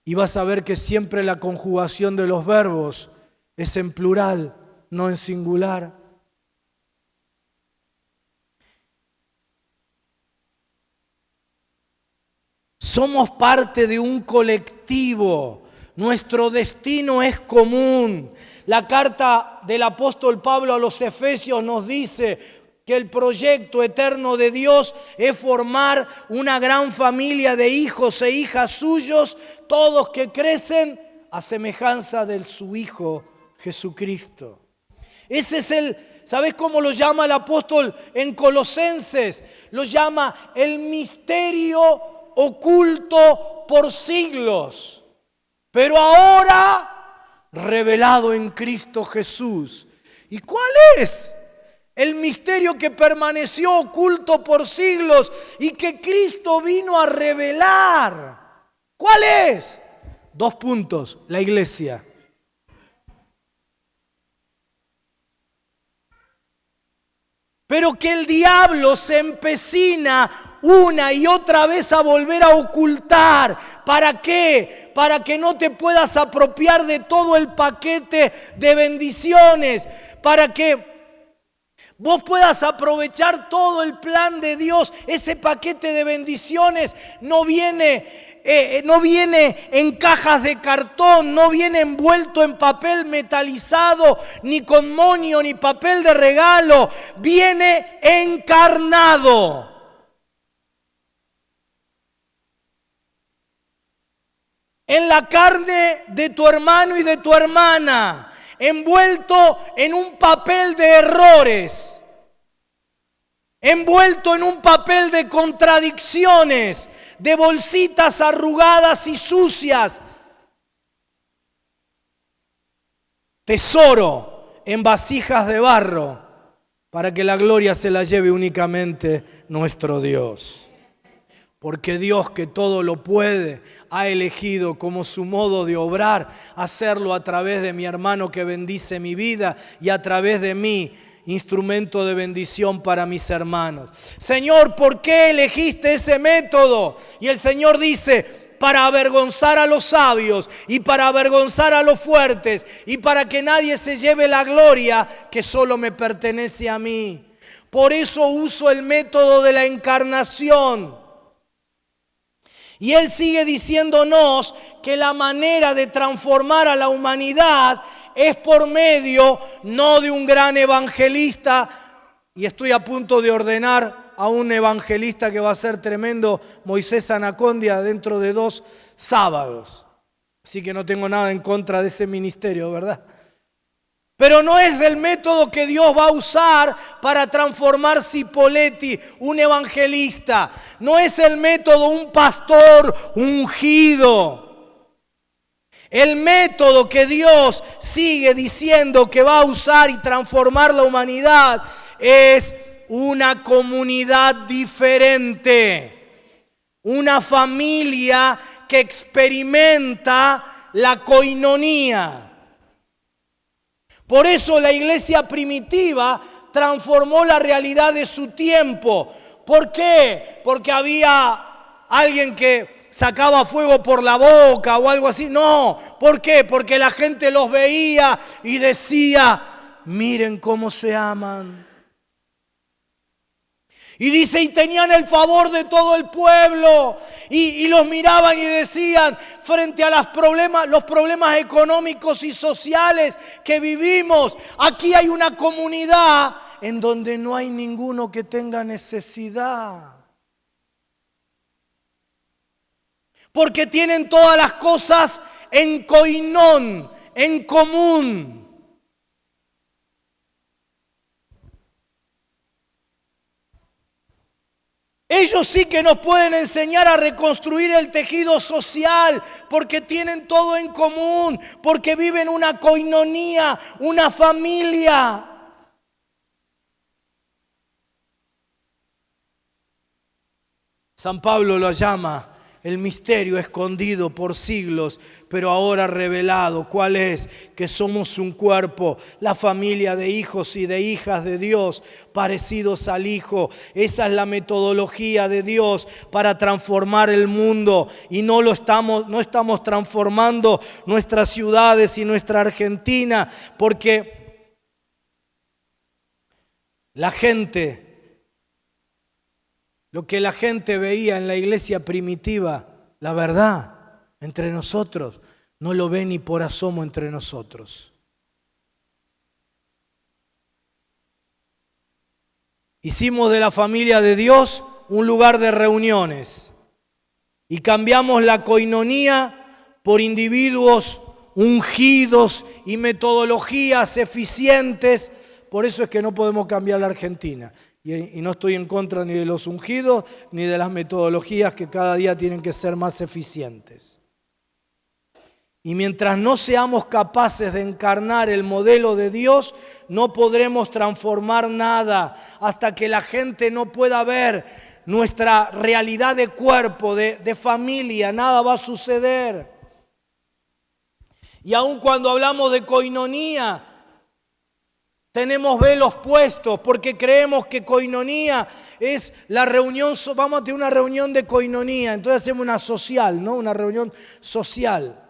Y vas a ver que siempre la conjugación de los verbos es en plural, no en singular. Somos parte de un colectivo. Nuestro destino es común. La carta del apóstol Pablo a los Efesios nos dice que el proyecto eterno de Dios es formar una gran familia de hijos e hijas suyos, todos que crecen a semejanza de su Hijo Jesucristo. Ese es ¿sabes cómo lo llama el apóstol en Colosenses? Lo llama el misterio oculto por siglos, pero ahora revelado en Cristo Jesús. ¿Y cuál es el misterio que permaneció oculto por siglos y que Cristo vino a revelar? ¿Cuál es? 2 puntos: la iglesia. Pero que el diablo se empecina una y otra vez a volver a ocultar. ¿Para qué? Para que no te puedas apropiar de todo el paquete de bendiciones. Para que vos puedas aprovechar todo el plan de Dios. Ese paquete de bendiciones no viene en cajas de cartón, no viene envuelto en papel metalizado, ni con monio, ni papel de regalo. Viene encarnado. En la carne de tu hermano y de tu hermana, envuelto en un papel de errores, envuelto en un papel de contradicciones, de bolsitas arrugadas y sucias. Tesoro en vasijas de barro, para que la gloria se la lleve únicamente nuestro Dios. Porque Dios, que todo lo puede, ha elegido como su modo de obrar hacerlo a través de mi hermano que bendice mi vida y a través de mí, instrumento de bendición para mis hermanos. Señor, ¿por qué elegiste ese método? Y el Señor dice: para avergonzar a los sabios y para avergonzar a los fuertes y para que nadie se lleve la gloria que solo me pertenece a mí. Por eso uso el método de la encarnación. Y Él sigue diciéndonos que la manera de transformar a la humanidad es por medio no de un gran evangelista, y estoy a punto de ordenar a un evangelista que va a ser tremendo, Moisés Anacondia, dentro de 2 sábados. Así que no tengo nada en contra de ese ministerio, ¿verdad? Pero no es el método que Dios va a usar para transformar Cipolletti, un evangelista. No es el método un pastor ungido. El método que Dios sigue diciendo que va a usar y transformar la humanidad es una comunidad diferente. Una familia que experimenta la coinonía. Por eso la iglesia primitiva transformó la realidad de su tiempo. ¿Por qué? Porque había alguien que sacaba fuego por la boca o algo así. No, ¿por qué? Porque la gente los veía y decía: miren cómo se aman. Y dice, y tenían el favor de todo el pueblo. Y los miraban y decían, frente a los problemas económicos y sociales que vivimos, aquí hay una comunidad en donde no hay ninguno que tenga necesidad. Porque tienen todas las cosas en koinón, en común. Ellos sí que nos pueden enseñar a reconstruir el tejido social, porque tienen todo en común, porque viven una coinonía, una familia. San Pablo lo llama el misterio escondido por siglos, pero ahora revelado. ¿Cuál es? Que somos un cuerpo, la familia de hijos y de hijas de Dios, parecidos al Hijo. Esa es la metodología de Dios para transformar el mundo. Y no estamos transformando nuestras ciudades y nuestra Argentina, porque la gente... Lo que la gente veía en la iglesia primitiva, la verdad, entre nosotros, no lo ve ni por asomo entre nosotros. Hicimos de la familia de Dios un lugar de reuniones y cambiamos la coinonía por individuos ungidos y metodologías eficientes. Por eso es que no podemos cambiar la Argentina. Y no estoy en contra ni de los ungidos ni de las metodologías que cada día tienen que ser más eficientes. Y mientras no seamos capaces de encarnar el modelo de Dios, no podremos transformar nada hasta que la gente no pueda ver nuestra realidad de cuerpo, de familia. Nada va a suceder. Y aun cuando hablamos de coinonía, tenemos velos puestos porque creemos que coinonía es la reunión. Vamos a tener una reunión de coinonía, entonces hacemos una social, ¿no? Una reunión social.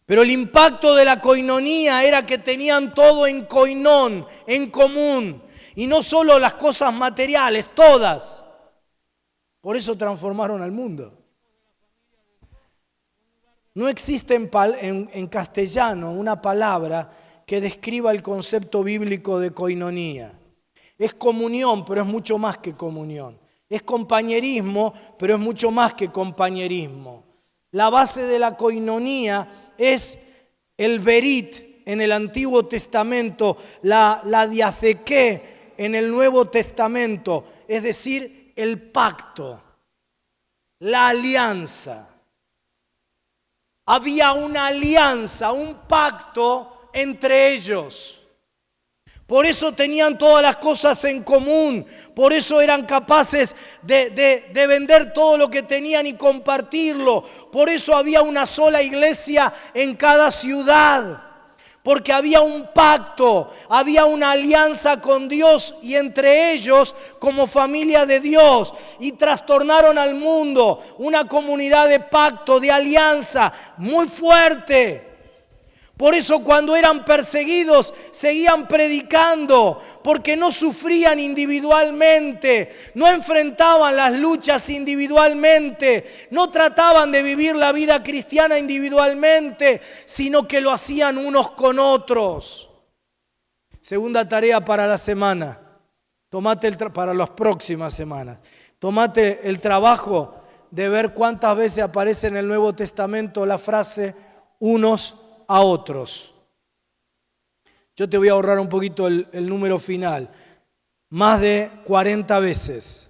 Pero el impacto de la coinonía era que tenían todo en coinón, en común. Y no solo las cosas materiales, todas. Por eso transformaron al mundo. No existe en castellano una palabra que describa el concepto bíblico de coinonía. Es comunión, pero es mucho más que comunión. Es compañerismo, pero es mucho más que compañerismo. La base de la coinonía es el berit en el Antiguo Testamento, la diacequé en el Nuevo Testamento, es decir, el pacto, la alianza. Había una alianza, un pacto entre ellos. Por eso tenían todas las cosas en común. Por eso eran capaces de vender todo lo que tenían y compartirlo. Por eso había una sola iglesia en cada ciudad. Porque había un pacto, había una alianza con Dios y entre ellos como familia de Dios. Y trastornaron al mundo, una comunidad de pacto, de alianza muy fuerte. Por eso cuando eran perseguidos seguían predicando, porque no sufrían individualmente, no enfrentaban las luchas individualmente, no trataban de vivir la vida cristiana individualmente, sino que lo hacían unos con otros. Segunda tarea para la semana, para las próximas semanas. Tomate el trabajo de ver cuántas veces aparece en el Nuevo Testamento la frase unos a otros. Yo te voy a ahorrar un poquito el número final. Más de 40 veces.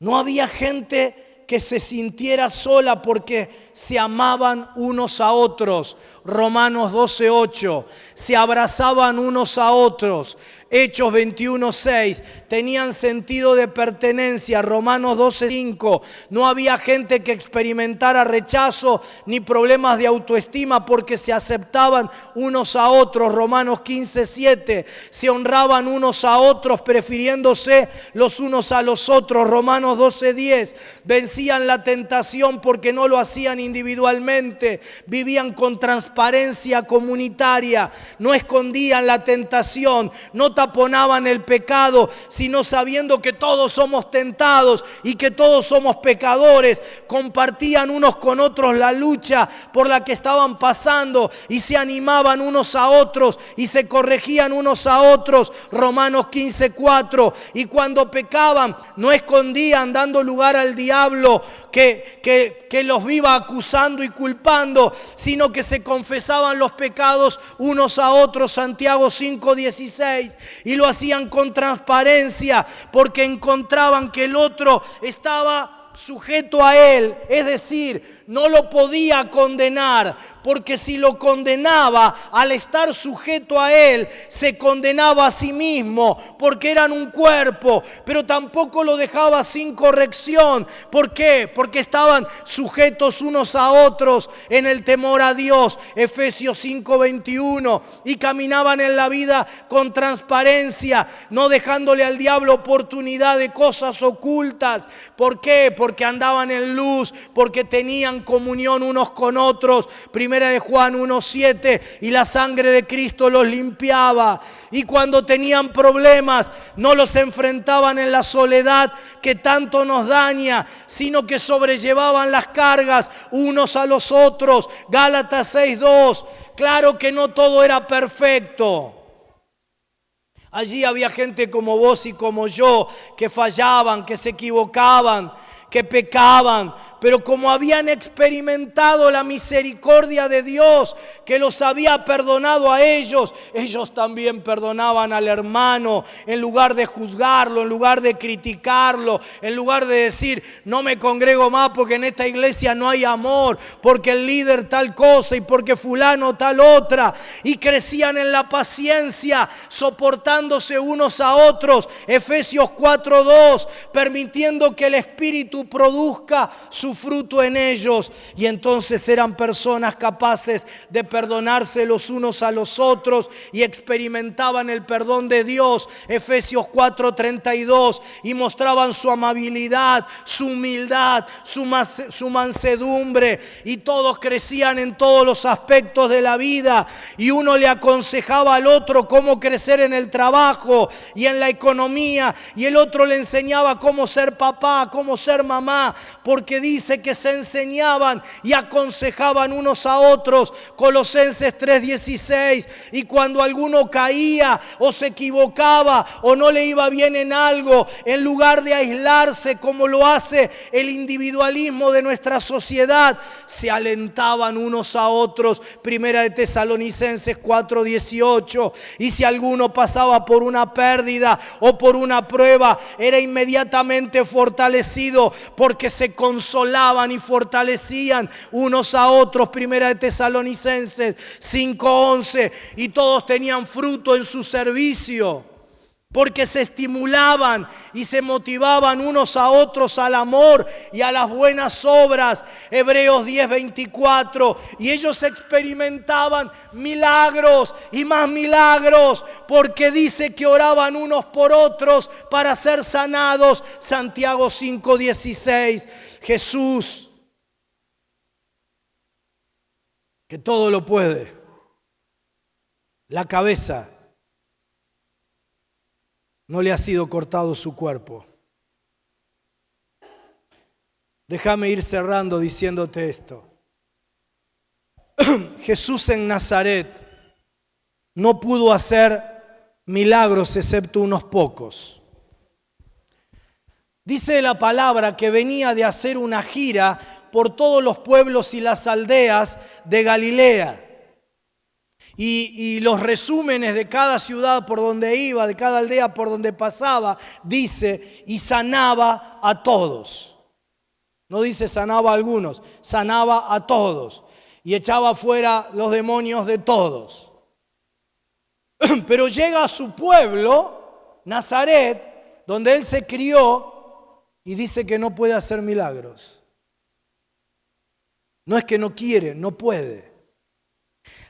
No había gente que se sintiera sola porque se amaban unos a otros. Romanos 12:8. Se abrazaban unos a otros. Hechos 21:6, tenían sentido de pertenencia. Romanos 12:5, no había gente que experimentara rechazo ni problemas de autoestima porque se aceptaban unos a otros. Romanos 15:7, se honraban unos a otros prefiriéndose los unos a los otros. Romanos 12:10, vencían la tentación porque no lo hacían individualmente, vivían con transparencia comunitaria, no escondían la tentación, no taponaban el pecado, sino sabiendo que todos somos tentados y que todos somos pecadores, compartían unos con otros la lucha por la que estaban pasando y se animaban unos a otros y se corregían unos a otros. Romanos 15:4, y cuando pecaban no escondían dando lugar al diablo que los viva acusando y culpando, sino que se confesaban los pecados unos a otros. Santiago 5:16, y lo hacían con transparencia porque encontraban que el otro estaba sujeto a él, es decir, no lo podía condenar, porque si lo condenaba, al estar sujeto a él, se condenaba a sí mismo, porque eran un cuerpo, pero tampoco lo dejaba sin corrección. ¿Por qué? Porque estaban sujetos unos a otros en el temor a Dios, Efesios 5:21, y caminaban en la vida con transparencia, no dejándole al diablo oportunidad de cosas ocultas. ¿Por qué? Porque andaban en luz, porque tenían comunión unos con otros. Primera de Juan 1:7, y la sangre de Cristo los limpiaba. Y cuando tenían problemas, no los enfrentaban en la soledad que tanto nos daña, sino que sobrellevaban las cargas unos a los otros. Gálatas 6:2. Claro que no todo era perfecto. Allí había gente como vos y como yo, que fallaban, que se equivocaban, que pecaban, pero como habían experimentado la misericordia de Dios, que los había perdonado a ellos, ellos también perdonaban al hermano, en lugar de juzgarlo, en lugar de criticarlo, en lugar de decir, no me congrego más porque en esta iglesia no hay amor, porque el líder tal cosa y porque fulano tal otra. Y crecían en la paciencia, soportándose unos a otros, Efesios 4:2, permitiendo que el Espíritu produzca su fruto en ellos, y entonces eran personas capaces de perdonarse los unos a los otros y experimentaban el perdón de Dios, Efesios 4:32, y mostraban su amabilidad, su humildad, su mansedumbre, y todos crecían en todos los aspectos de la vida, y uno le aconsejaba al otro cómo crecer en el trabajo y en la economía, y el otro le enseñaba cómo ser papá, cómo ser mamá, porque dice que se enseñaban y aconsejaban unos a otros, Colosenses 3:16. Y cuando alguno caía o se equivocaba o no le iba bien en algo, en lugar de aislarse como lo hace el individualismo de nuestra sociedad, se alentaban unos a otros, Primera de Tesalonicenses 4:18. Y si alguno pasaba por una pérdida o por una prueba, era inmediatamente fortalecido, porque se consolaban y fortalecían unos a otros, Primera de Tesalonicenses 5:11. Y todos tenían fruto en su servicio, porque se estimulaban y se motivaban unos a otros al amor y a las buenas obras, Hebreos 10:24. Y ellos experimentaban milagros y más milagros, porque dice que oraban unos por otros para ser sanados, Santiago 5:16. Jesús, que todo lo puede, la cabeza, no le ha sido cortado su cuerpo. Déjame ir cerrando diciéndote esto. Jesús en Nazaret no pudo hacer milagros excepto unos pocos. Dice la palabra que venía de hacer una gira por todos los pueblos y las aldeas de Galilea. Y los resúmenes de cada ciudad por donde iba, de cada aldea por donde pasaba, dice, y sanaba a todos. No dice sanaba a algunos, sanaba a todos. Y echaba fuera los demonios de todos. Pero llega a su pueblo, Nazaret, donde él se crió, y dice que no puede hacer milagros. No es que no quiere, no puede.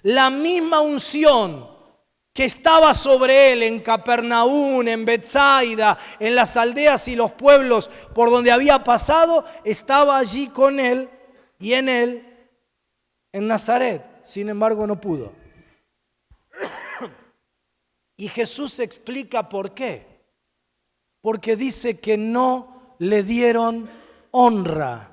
La misma unción que estaba sobre él en Capernaum, en Betsaida, en las aldeas y los pueblos por donde había pasado, estaba allí con él y en él, en Nazaret. Sin embargo, no pudo. Y Jesús explica por qué. Porque dice que no le dieron honra.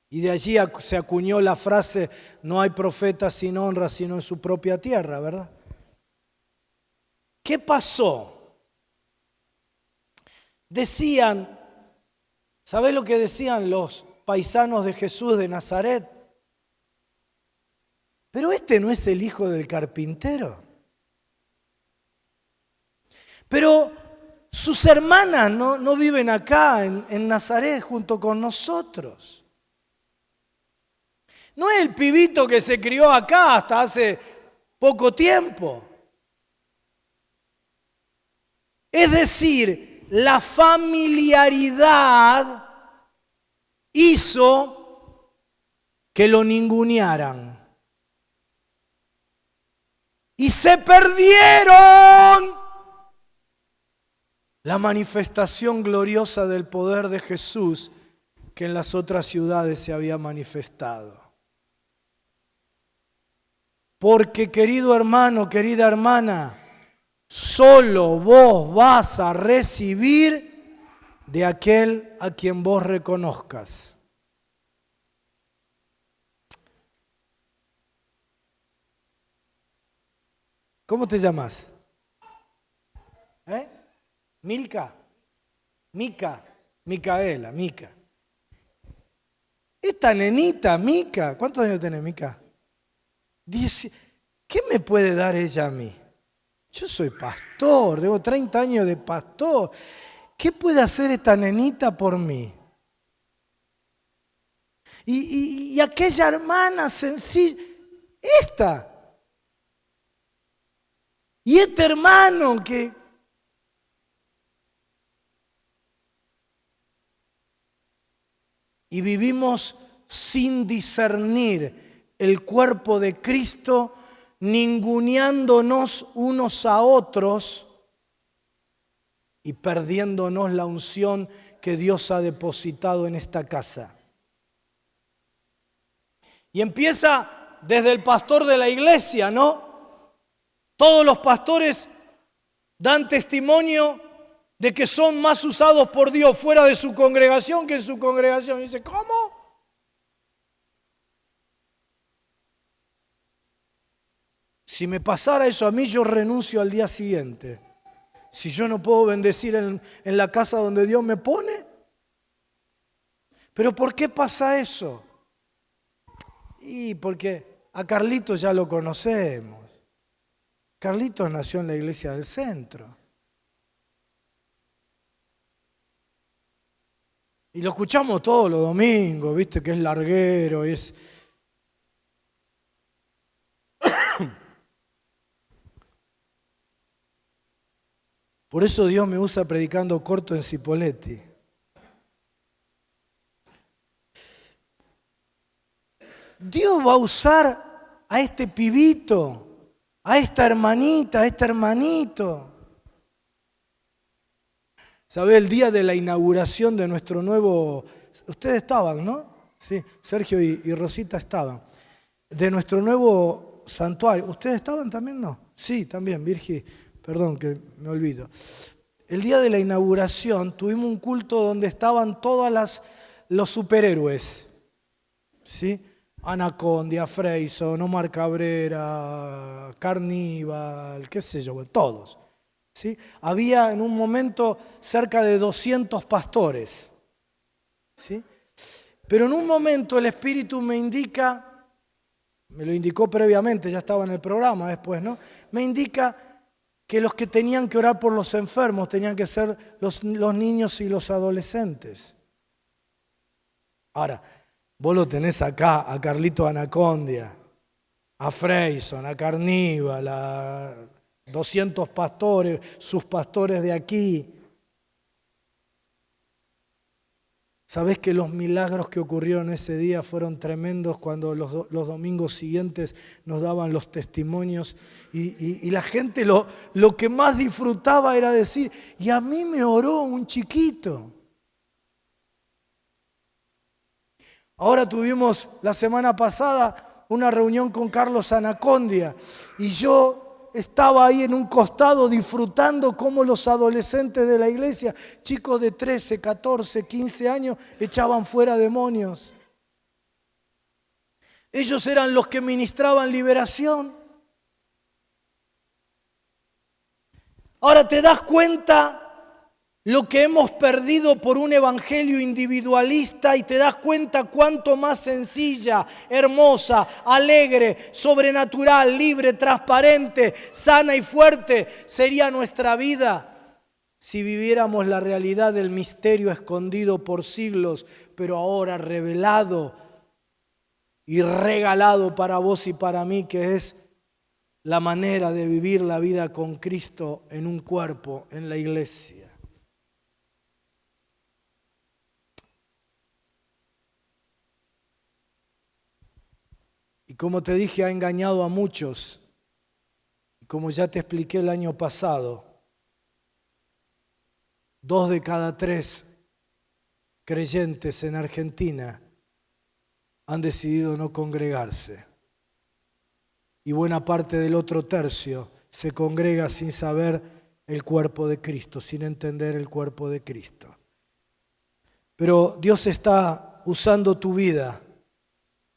Y de allí se acuñó la frase, no hay profeta sin honra sino en su propia tierra, ¿verdad? ¿Qué pasó? Decían, ¿sabés lo que decían los paisanos de Jesús de Nazaret? Pero este no es el hijo del carpintero. Pero Sus hermanas no viven acá en Nazaret junto con nosotros. No es el pibito que se crió acá hasta hace poco tiempo. Es decir, la familiaridad hizo que lo ningunearan. Y se perdieron la manifestación gloriosa del poder de Jesús que en las otras ciudades se había manifestado. Porque, querido hermano, querida hermana, solo vos vas a recibir de aquel a quien vos reconozcas. ¿Cómo te llamas? ¿Milka? Mica, Micaela, Mica. Esta nenita, Mica, ¿cuántos años tenés, Mica? Dice, ¿qué me puede dar ella a mí? Yo soy pastor, tengo 30 años de pastor. ¿Qué puede hacer esta nenita por mí? Y aquella hermana sencilla, esta. Y este hermano que... Y vivimos sin discernir el cuerpo de Cristo, ninguneándonos unos a otros y perdiéndonos la unción que Dios ha depositado en esta casa. Y empieza desde el pastor de la iglesia, ¿no? Todos los pastores dan testimonio de que son más usados por Dios fuera de su congregación que en su congregación. Y dice, ¿cómo? Si me pasara eso a mí, yo renuncio al día siguiente. Si yo no puedo bendecir en la casa donde Dios me pone. ¿Pero por qué pasa eso? Y porque a Carlitos ya lo conocemos. Carlitos nació en la iglesia del centro. Y lo escuchamos todos los domingos, viste que es larguero, es... Por eso Dios me usa predicando corto en Cipolletti. Dios va a usar a este pibito, a esta hermanita, a este hermanito. ¿Sabe? El día de la inauguración de nuestro nuevo... Ustedes estaban, ¿no? Sí, Sergio y Rosita estaban. De nuestro nuevo santuario. ¿Ustedes estaban también? No. Sí, también, Virgi. Perdón, que me olvido. El día de la inauguración tuvimos un culto donde estaban todos los superhéroes. ¿Sí? Anacondia, Freyson, Omar Cabrera, Carníbal, qué sé yo, todos. ¿Sí? Había en un momento cerca de 200 pastores. ¿Sí? Pero en un momento el Espíritu me indica, me lo indicó previamente, ya estaba en el programa después, ¿no? Me indica que los que tenían que orar por los enfermos tenían que ser los niños y los adolescentes. Ahora, vos lo tenés acá, a Carlito Anacondia, a Freyson, a Carníbal, a 200 pastores, sus pastores de aquí. ¿Sabés que los milagros que ocurrieron ese día fueron tremendos cuando los domingos siguientes nos daban los testimonios? Y la gente lo que más disfrutaba era decir, y a mí me oró un chiquito. Ahora tuvimos la semana pasada una reunión con Carlos Anacondia y yo estaba ahí en un costado disfrutando cómo los adolescentes de la iglesia, chicos de 13, 14, 15 años, echaban fuera demonios. Ellos eran los que ministraban liberación. Ahora te das cuenta lo que hemos perdido por un evangelio individualista y te das cuenta cuánto más sencilla, hermosa, alegre, sobrenatural, libre, transparente, sana y fuerte sería nuestra vida si viviéramos la realidad del misterio escondido por siglos, pero ahora revelado y regalado para vos y para mí, que es la manera de vivir la vida con Cristo en un cuerpo, en la iglesia. Y como te dije, ha engañado a muchos. Y como ya te expliqué el año pasado, 2 de cada 3 creyentes en Argentina han decidido no congregarse. Y buena parte del otro tercio se congrega sin saber el cuerpo de Cristo, sin entender el cuerpo de Cristo. Pero Dios está usando tu vida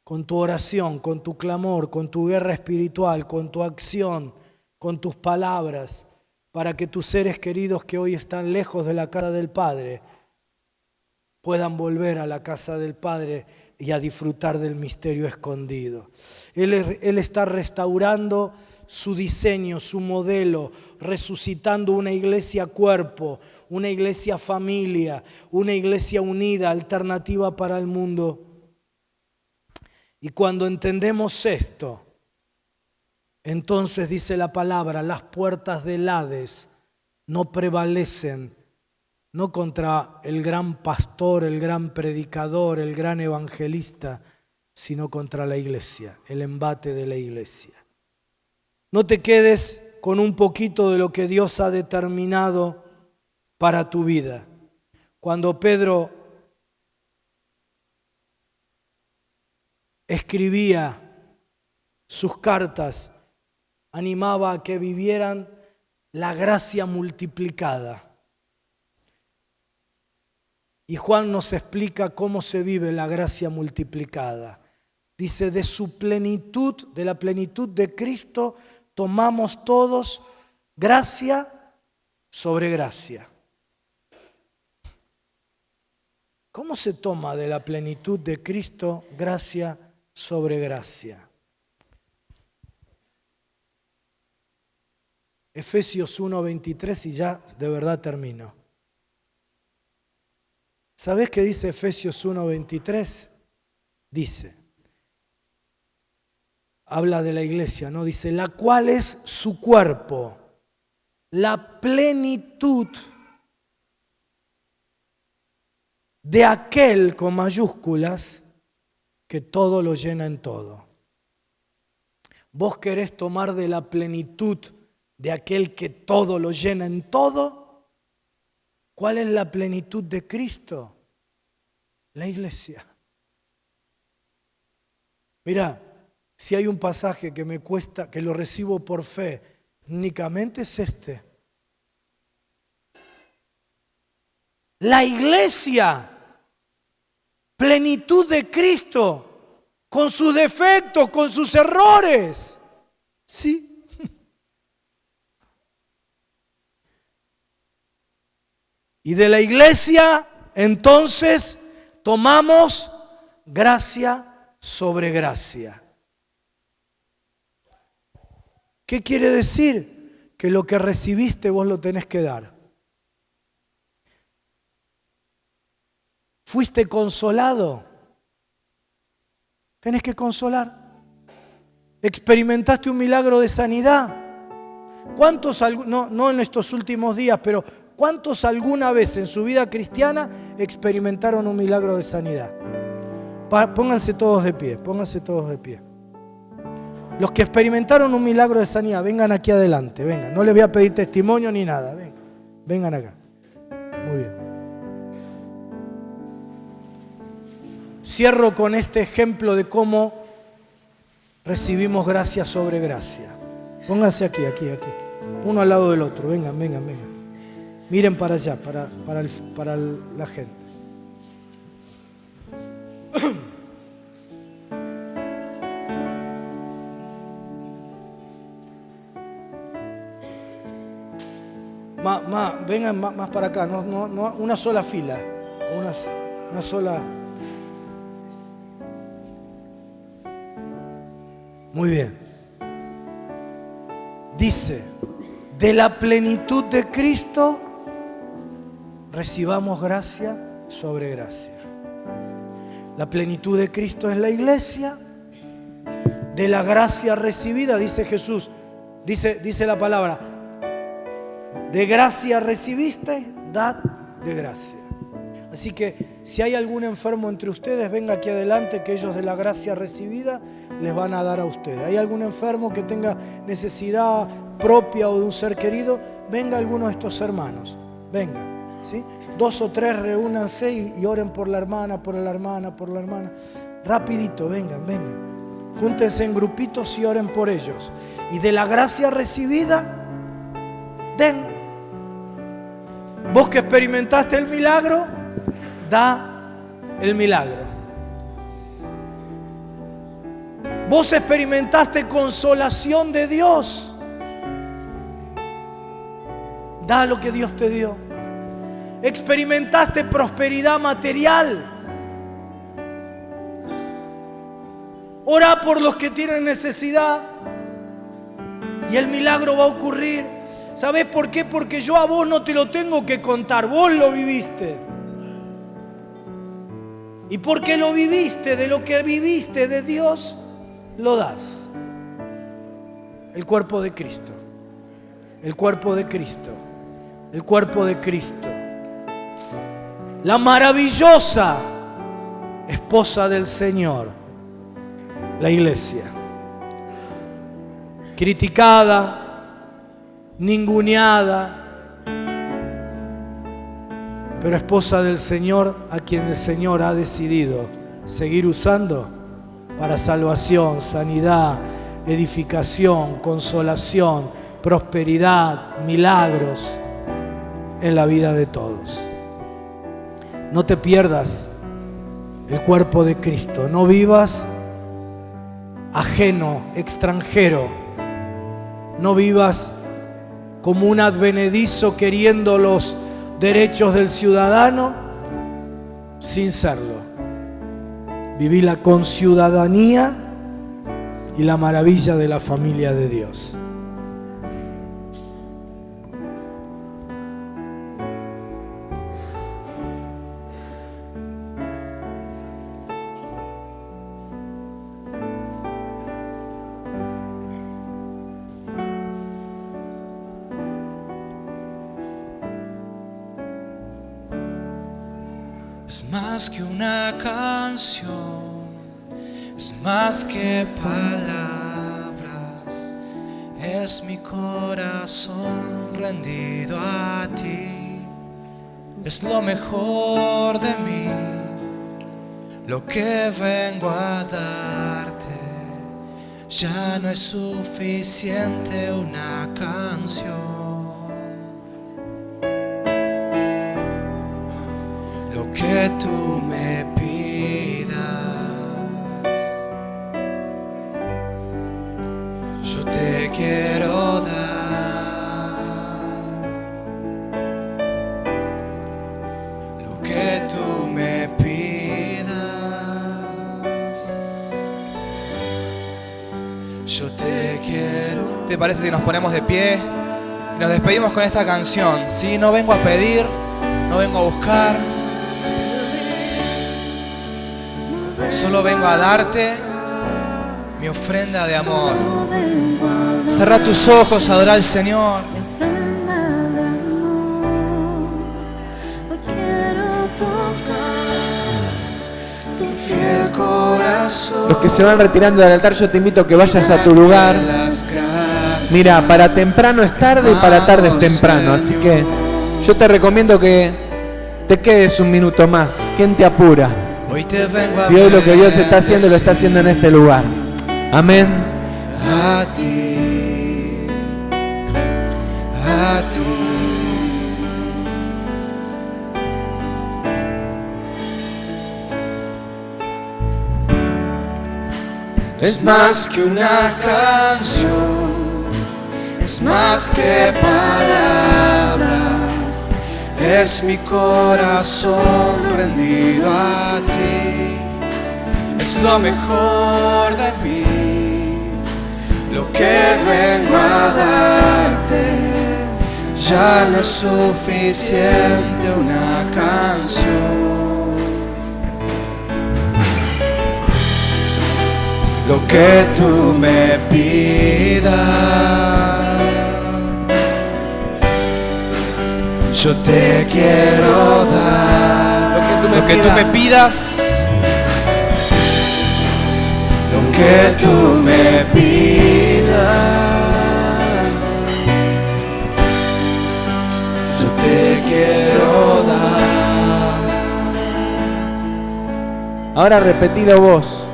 con tu oración, con tu clamor, con tu guerra espiritual, con tu acción, con tus palabras, para que tus seres queridos que hoy están lejos de la casa del Padre puedan volver a la casa del Padre y a disfrutar del misterio escondido. Él está restaurando su diseño, su modelo, resucitando una iglesia cuerpo, una iglesia familia, una iglesia unida, alternativa para el mundo. Y cuando entendemos esto, entonces dice la palabra, las puertas del Hades no prevalecen, no contra el gran pastor, el gran predicador, el gran evangelista, sino contra la iglesia, el embate de la iglesia. No te quedes con un poquito de lo que Dios ha determinado para tu vida. Cuando Pedro escribía sus cartas, animaba a que vivieran la gracia multiplicada. Y Juan nos explica cómo se vive la gracia multiplicada. Dice, de su plenitud, de la plenitud de Cristo, tomamos todos gracia sobre gracia. ¿Cómo se toma de la plenitud de Cristo gracia sobre gracia? Efesios 1:23 y ya de verdad termino. ¿Sabés qué dice Efesios 1:23? Dice, habla de la iglesia, ¿no? Dice, la cual es su cuerpo, la plenitud de aquel con mayúsculas que todo lo llena en todo. ¿Vos querés tomar de la plenitud de aquel que todo lo llena en todo? ¿Cuál es la plenitud de Cristo? La iglesia. Mirá, si hay un pasaje que me cuesta, que lo recibo por fe, únicamente es este. La iglesia, plenitud de Cristo, con sus defectos, con sus errores. Sí. Y de la iglesia, entonces, tomamos gracia sobre gracia. ¿Qué quiere decir? Que lo que recibiste vos lo tenés que dar. ¿Fuiste consolado? Tenés que consolar. ¿Experimentaste un milagro de sanidad? ¿Cuántos, no en estos últimos días, pero cuántos alguna vez en su vida cristiana experimentaron un milagro de sanidad? Pónganse todos de pie, pónganse todos de pie. Los que experimentaron un milagro de sanidad, vengan aquí adelante, vengan. No les voy a pedir testimonio ni nada, vengan acá. Muy bien. Cierro con este ejemplo de cómo recibimos gracia sobre gracia. Pónganse aquí. Uno al lado del otro. Vengan. Miren para allá, para la gente. Vengan más para acá. No, una sola fila. Una sola. Muy bien. Dice, de la plenitud de Cristo recibamos gracia sobre gracia. La plenitud de Cristo es la iglesia. De la gracia recibida, dice Jesús, dice la palabra, de gracia recibiste, dad de gracia. Así que si hay algún enfermo entre ustedes, venga aquí adelante, que ellos de la gracia recibida les van a dar a ustedes. ¿Hay algún enfermo que tenga necesidad propia o de un ser querido? Venga alguno de estos hermanos, venga, ¿sí? 2 o 3 reúnanse y oren por la hermana, por la hermana, por la hermana. Rapidito, vengan. Júntense en grupitos y oren por ellos. Y de la gracia recibida, den. Vos que experimentaste el milagro, da el milagro. Vos experimentaste consolación de Dios, da lo que Dios te dio. Experimentaste prosperidad material, ora por los que tienen necesidad y el milagro va a ocurrir. ¿Sabés por qué? Porque yo a vos no te lo tengo que contar, vos lo viviste. Y porque lo viviste, de lo que viviste de Dios, lo das. El cuerpo de Cristo. El cuerpo de Cristo. El cuerpo de Cristo. La maravillosa esposa del Señor, la iglesia. Criticada, ninguneada, pero esposa del Señor, a quien el Señor ha decidido seguir usando para salvación, sanidad, edificación, consolación, prosperidad, milagros en la vida de todos. No te pierdas el cuerpo de Cristo. No vivas ajeno, extranjero. No vivas como un advenedizo queriendo los derechos del ciudadano sin serlo. Viví la conciudadanía y la maravilla de la familia de Dios. Es más que una canción, es más que palabras, es mi corazón rendido a ti. Es lo mejor de mí, lo que vengo a darte. Ya no es suficiente una canción. Lo que tú me pidas, yo te quiero dar. Lo que tú me pidas, yo te quiero. ¿Te parece si nos ponemos de pie y nos despedimos con esta canción? Sí, no vengo a pedir, no vengo a buscar, solo vengo a darte mi ofrenda de amor. Cerra tus ojos, adora al Señor. Tu fiel corazón. Los que se van retirando del altar, yo te invito a que vayas a tu lugar. Mira, para temprano es tarde y para tarde es temprano. Así que yo te recomiendo que te quedes un minuto más. ¿Quién te apura? Hoy te vengo a Si hoy lo que Dios está haciendo, lo está haciendo en este lugar. Amén. A ti, a ti. Es más que una canción, es más que palabras. Es mi corazón rendido a ti. Es lo mejor de mí, lo que vengo a darte. ya no es suficiente una canción. Lo que tú me pidas, yo te quiero dar. Lo que tú me pidas, lo que tú me pidas, yo te quiero dar. Ahora repetilo vos,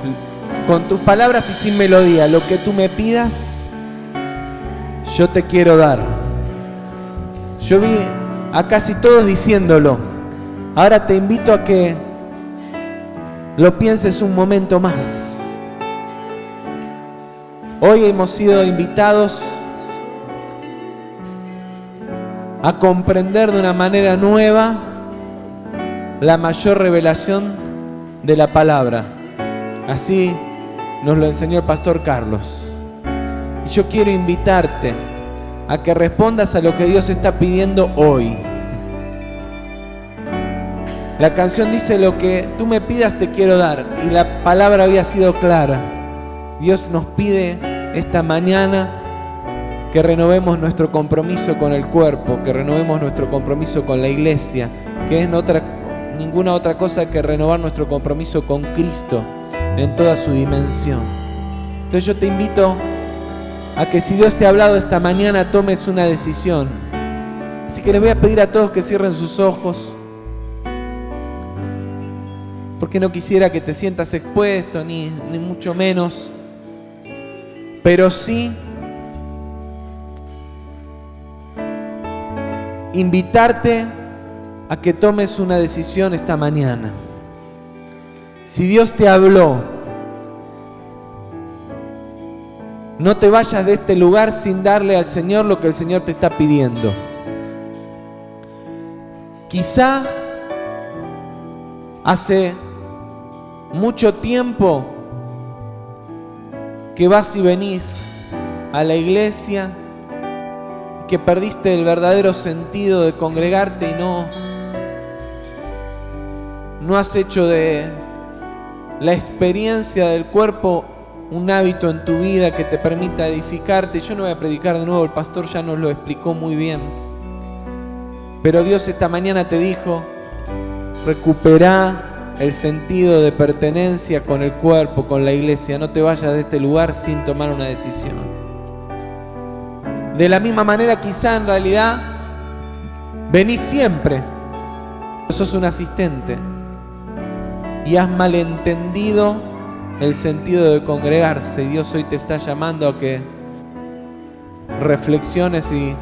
con tus palabras y sin melodía. Lo que tú me pidas, yo te quiero dar. Yo vi a casi todos diciéndolo. Ahora te invito a que lo pienses un momento más. Hoy hemos sido invitados a comprender de una manera nueva la mayor revelación de la palabra. Así nos lo enseñó el pastor Carlos. Y yo quiero invitarte a que respondas a lo que Dios está pidiendo hoy. La canción dice: lo que tú me pidas te quiero dar. Y la palabra había sido clara. Dios nos pide esta mañana que renovemos nuestro compromiso con el cuerpo, que renovemos nuestro compromiso con la iglesia, que es ninguna otra cosa que renovar nuestro compromiso con Cristo en toda su dimensión. Entonces yo te invito a que, si Dios te ha hablado esta mañana, tomes una decisión. Así que les voy a pedir a todos que cierren sus ojos, porque no quisiera que te sientas expuesto, ni mucho menos, pero sí invitarte a que tomes una decisión esta mañana. Si Dios te habló, no te vayas de este lugar sin darle al Señor lo que el Señor te está pidiendo. Quizá hace mucho tiempo que vas y venís a la iglesia, que perdiste el verdadero sentido de congregarte y no has hecho de la experiencia del cuerpo un hábito en tu vida que te permita edificarte. Yo no voy a predicar de nuevo, el pastor ya nos lo explicó muy bien. Pero Dios esta mañana te dijo: recupera el sentido de pertenencia con el cuerpo, con la iglesia. No te vayas de este lugar sin tomar una decisión. De la misma manera, quizá en realidad venís siempre, sos un asistente y has malentendido el sentido de congregarse, y Dios hoy te está llamando a que reflexiones y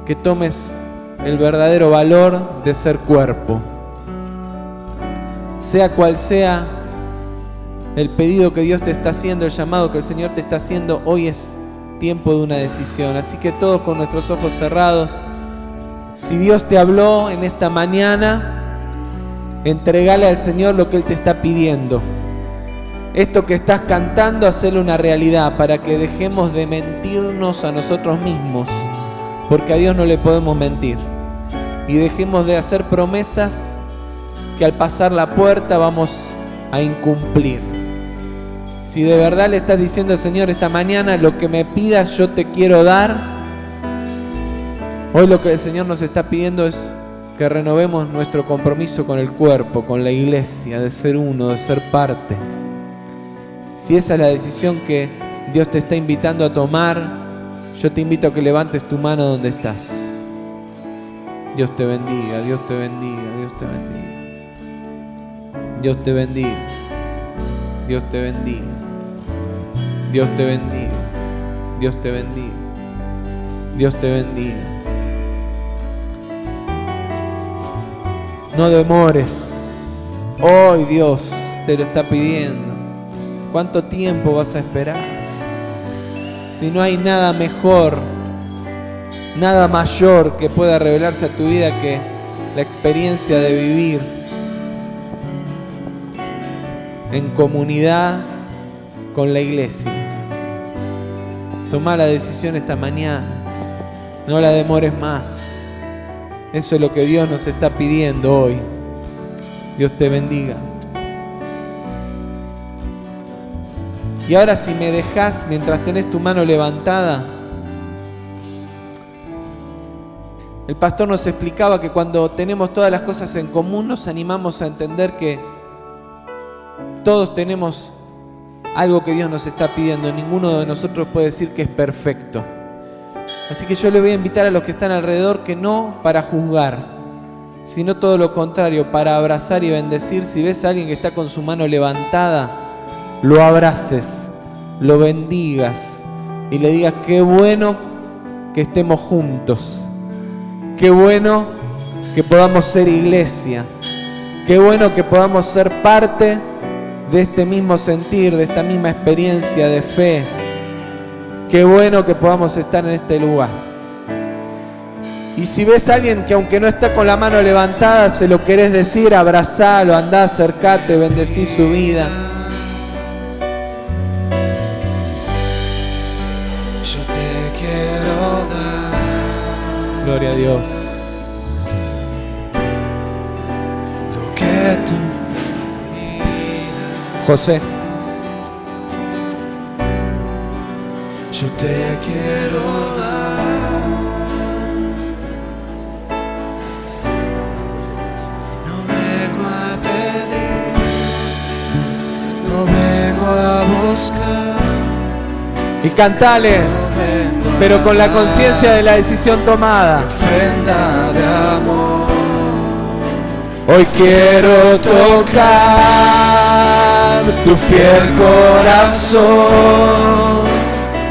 que tomes el verdadero valor de ser cuerpo. Sea cual sea el pedido que Dios te está haciendo, el llamado que el Señor te está haciendo, hoy es tiempo de una decisión. Así que todos con nuestros ojos cerrados, si Dios te habló en esta mañana, entregale al Señor lo que Él te está pidiendo. Esto que estás cantando, hacerlo una realidad, para que dejemos de mentirnos a nosotros mismos, porque a Dios no le podemos mentir, y dejemos de hacer promesas que al pasar la puerta vamos a incumplir. Si de verdad le estás diciendo al Señor esta mañana: lo que me pidas yo te quiero dar, hoy lo que el Señor nos está pidiendo es que renovemos nuestro compromiso con el cuerpo, con la iglesia, de ser uno, de ser parte. Si esa es la decisión que Dios te está invitando a tomar, yo te invito a que levantes tu mano donde estás. Dios te bendiga, Dios te bendiga, Dios te bendiga. Dios te bendiga, Dios te bendiga, Dios te bendiga, Dios te bendiga, Dios te bendiga. No demores, hoy Dios te lo está pidiendo. ¿Cuánto tiempo vas a esperar? Si no hay nada mejor, nada mayor que pueda revelarse a tu vida que la experiencia de vivir en comunidad con la iglesia. Toma la decisión esta mañana. No la demores más. Eso es lo que Dios nos está pidiendo hoy. Dios te bendiga. Y ahora, si me dejás, mientras tenés tu mano levantada, el pastor nos explicaba que cuando tenemos todas las cosas en común nos animamos a entender que todos tenemos algo que Dios nos está pidiendo. Ninguno de nosotros puede decir que es perfecto. Así que yo le voy a invitar a los que están alrededor que no para juzgar, sino todo lo contrario, para abrazar y bendecir. Si ves a alguien que está con su mano levantada, lo abraces, lo bendigas y le digas: qué bueno que estemos juntos. Qué bueno que podamos ser iglesia. Qué bueno que podamos ser parte de este mismo sentir, de esta misma experiencia de fe. Qué bueno que podamos estar en este lugar. Y si ves a alguien que aunque no está con la mano levantada, se lo querés decir, abrazalo, andá, acercate, bendecí su vida. Yo te quiero dar Gloria a Dios. lo que tú pidas. José. Yo te quiero dar. No vengo a pedir, no vengo a buscar. Y cantale, pero con la conciencia de la decisión tomada. Ofrenda de amor. Hoy quiero tocar tu fiel corazón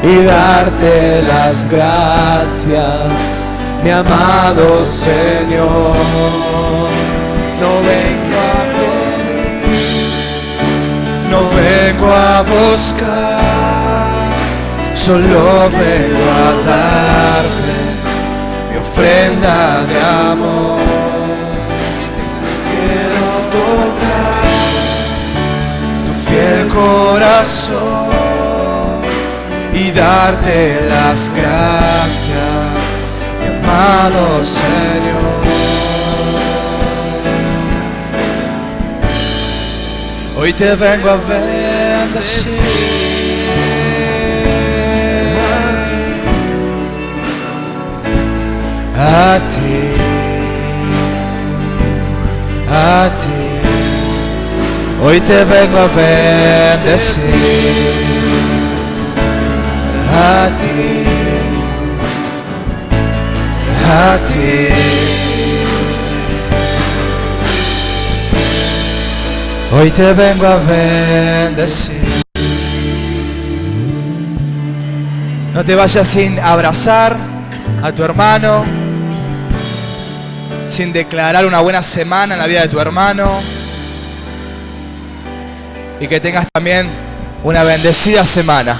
y darte las gracias, mi amado Señor. No vengo a pedir, No vengo a buscar, solo vengo a darte mi ofrenda de amor. Quiero tocar tu fiel corazón y darte las gracias, mi amado Señor. Hoy te vengo a bendecir, a ti, a ti. Hoy te vengo a bendecir, a ti, a ti. Hoy te vengo a bendecir. No te vayas sin abrazar a tu hermano, sin declarar una buena semana en la vida de tu hermano, y que tengas también una bendecida semana.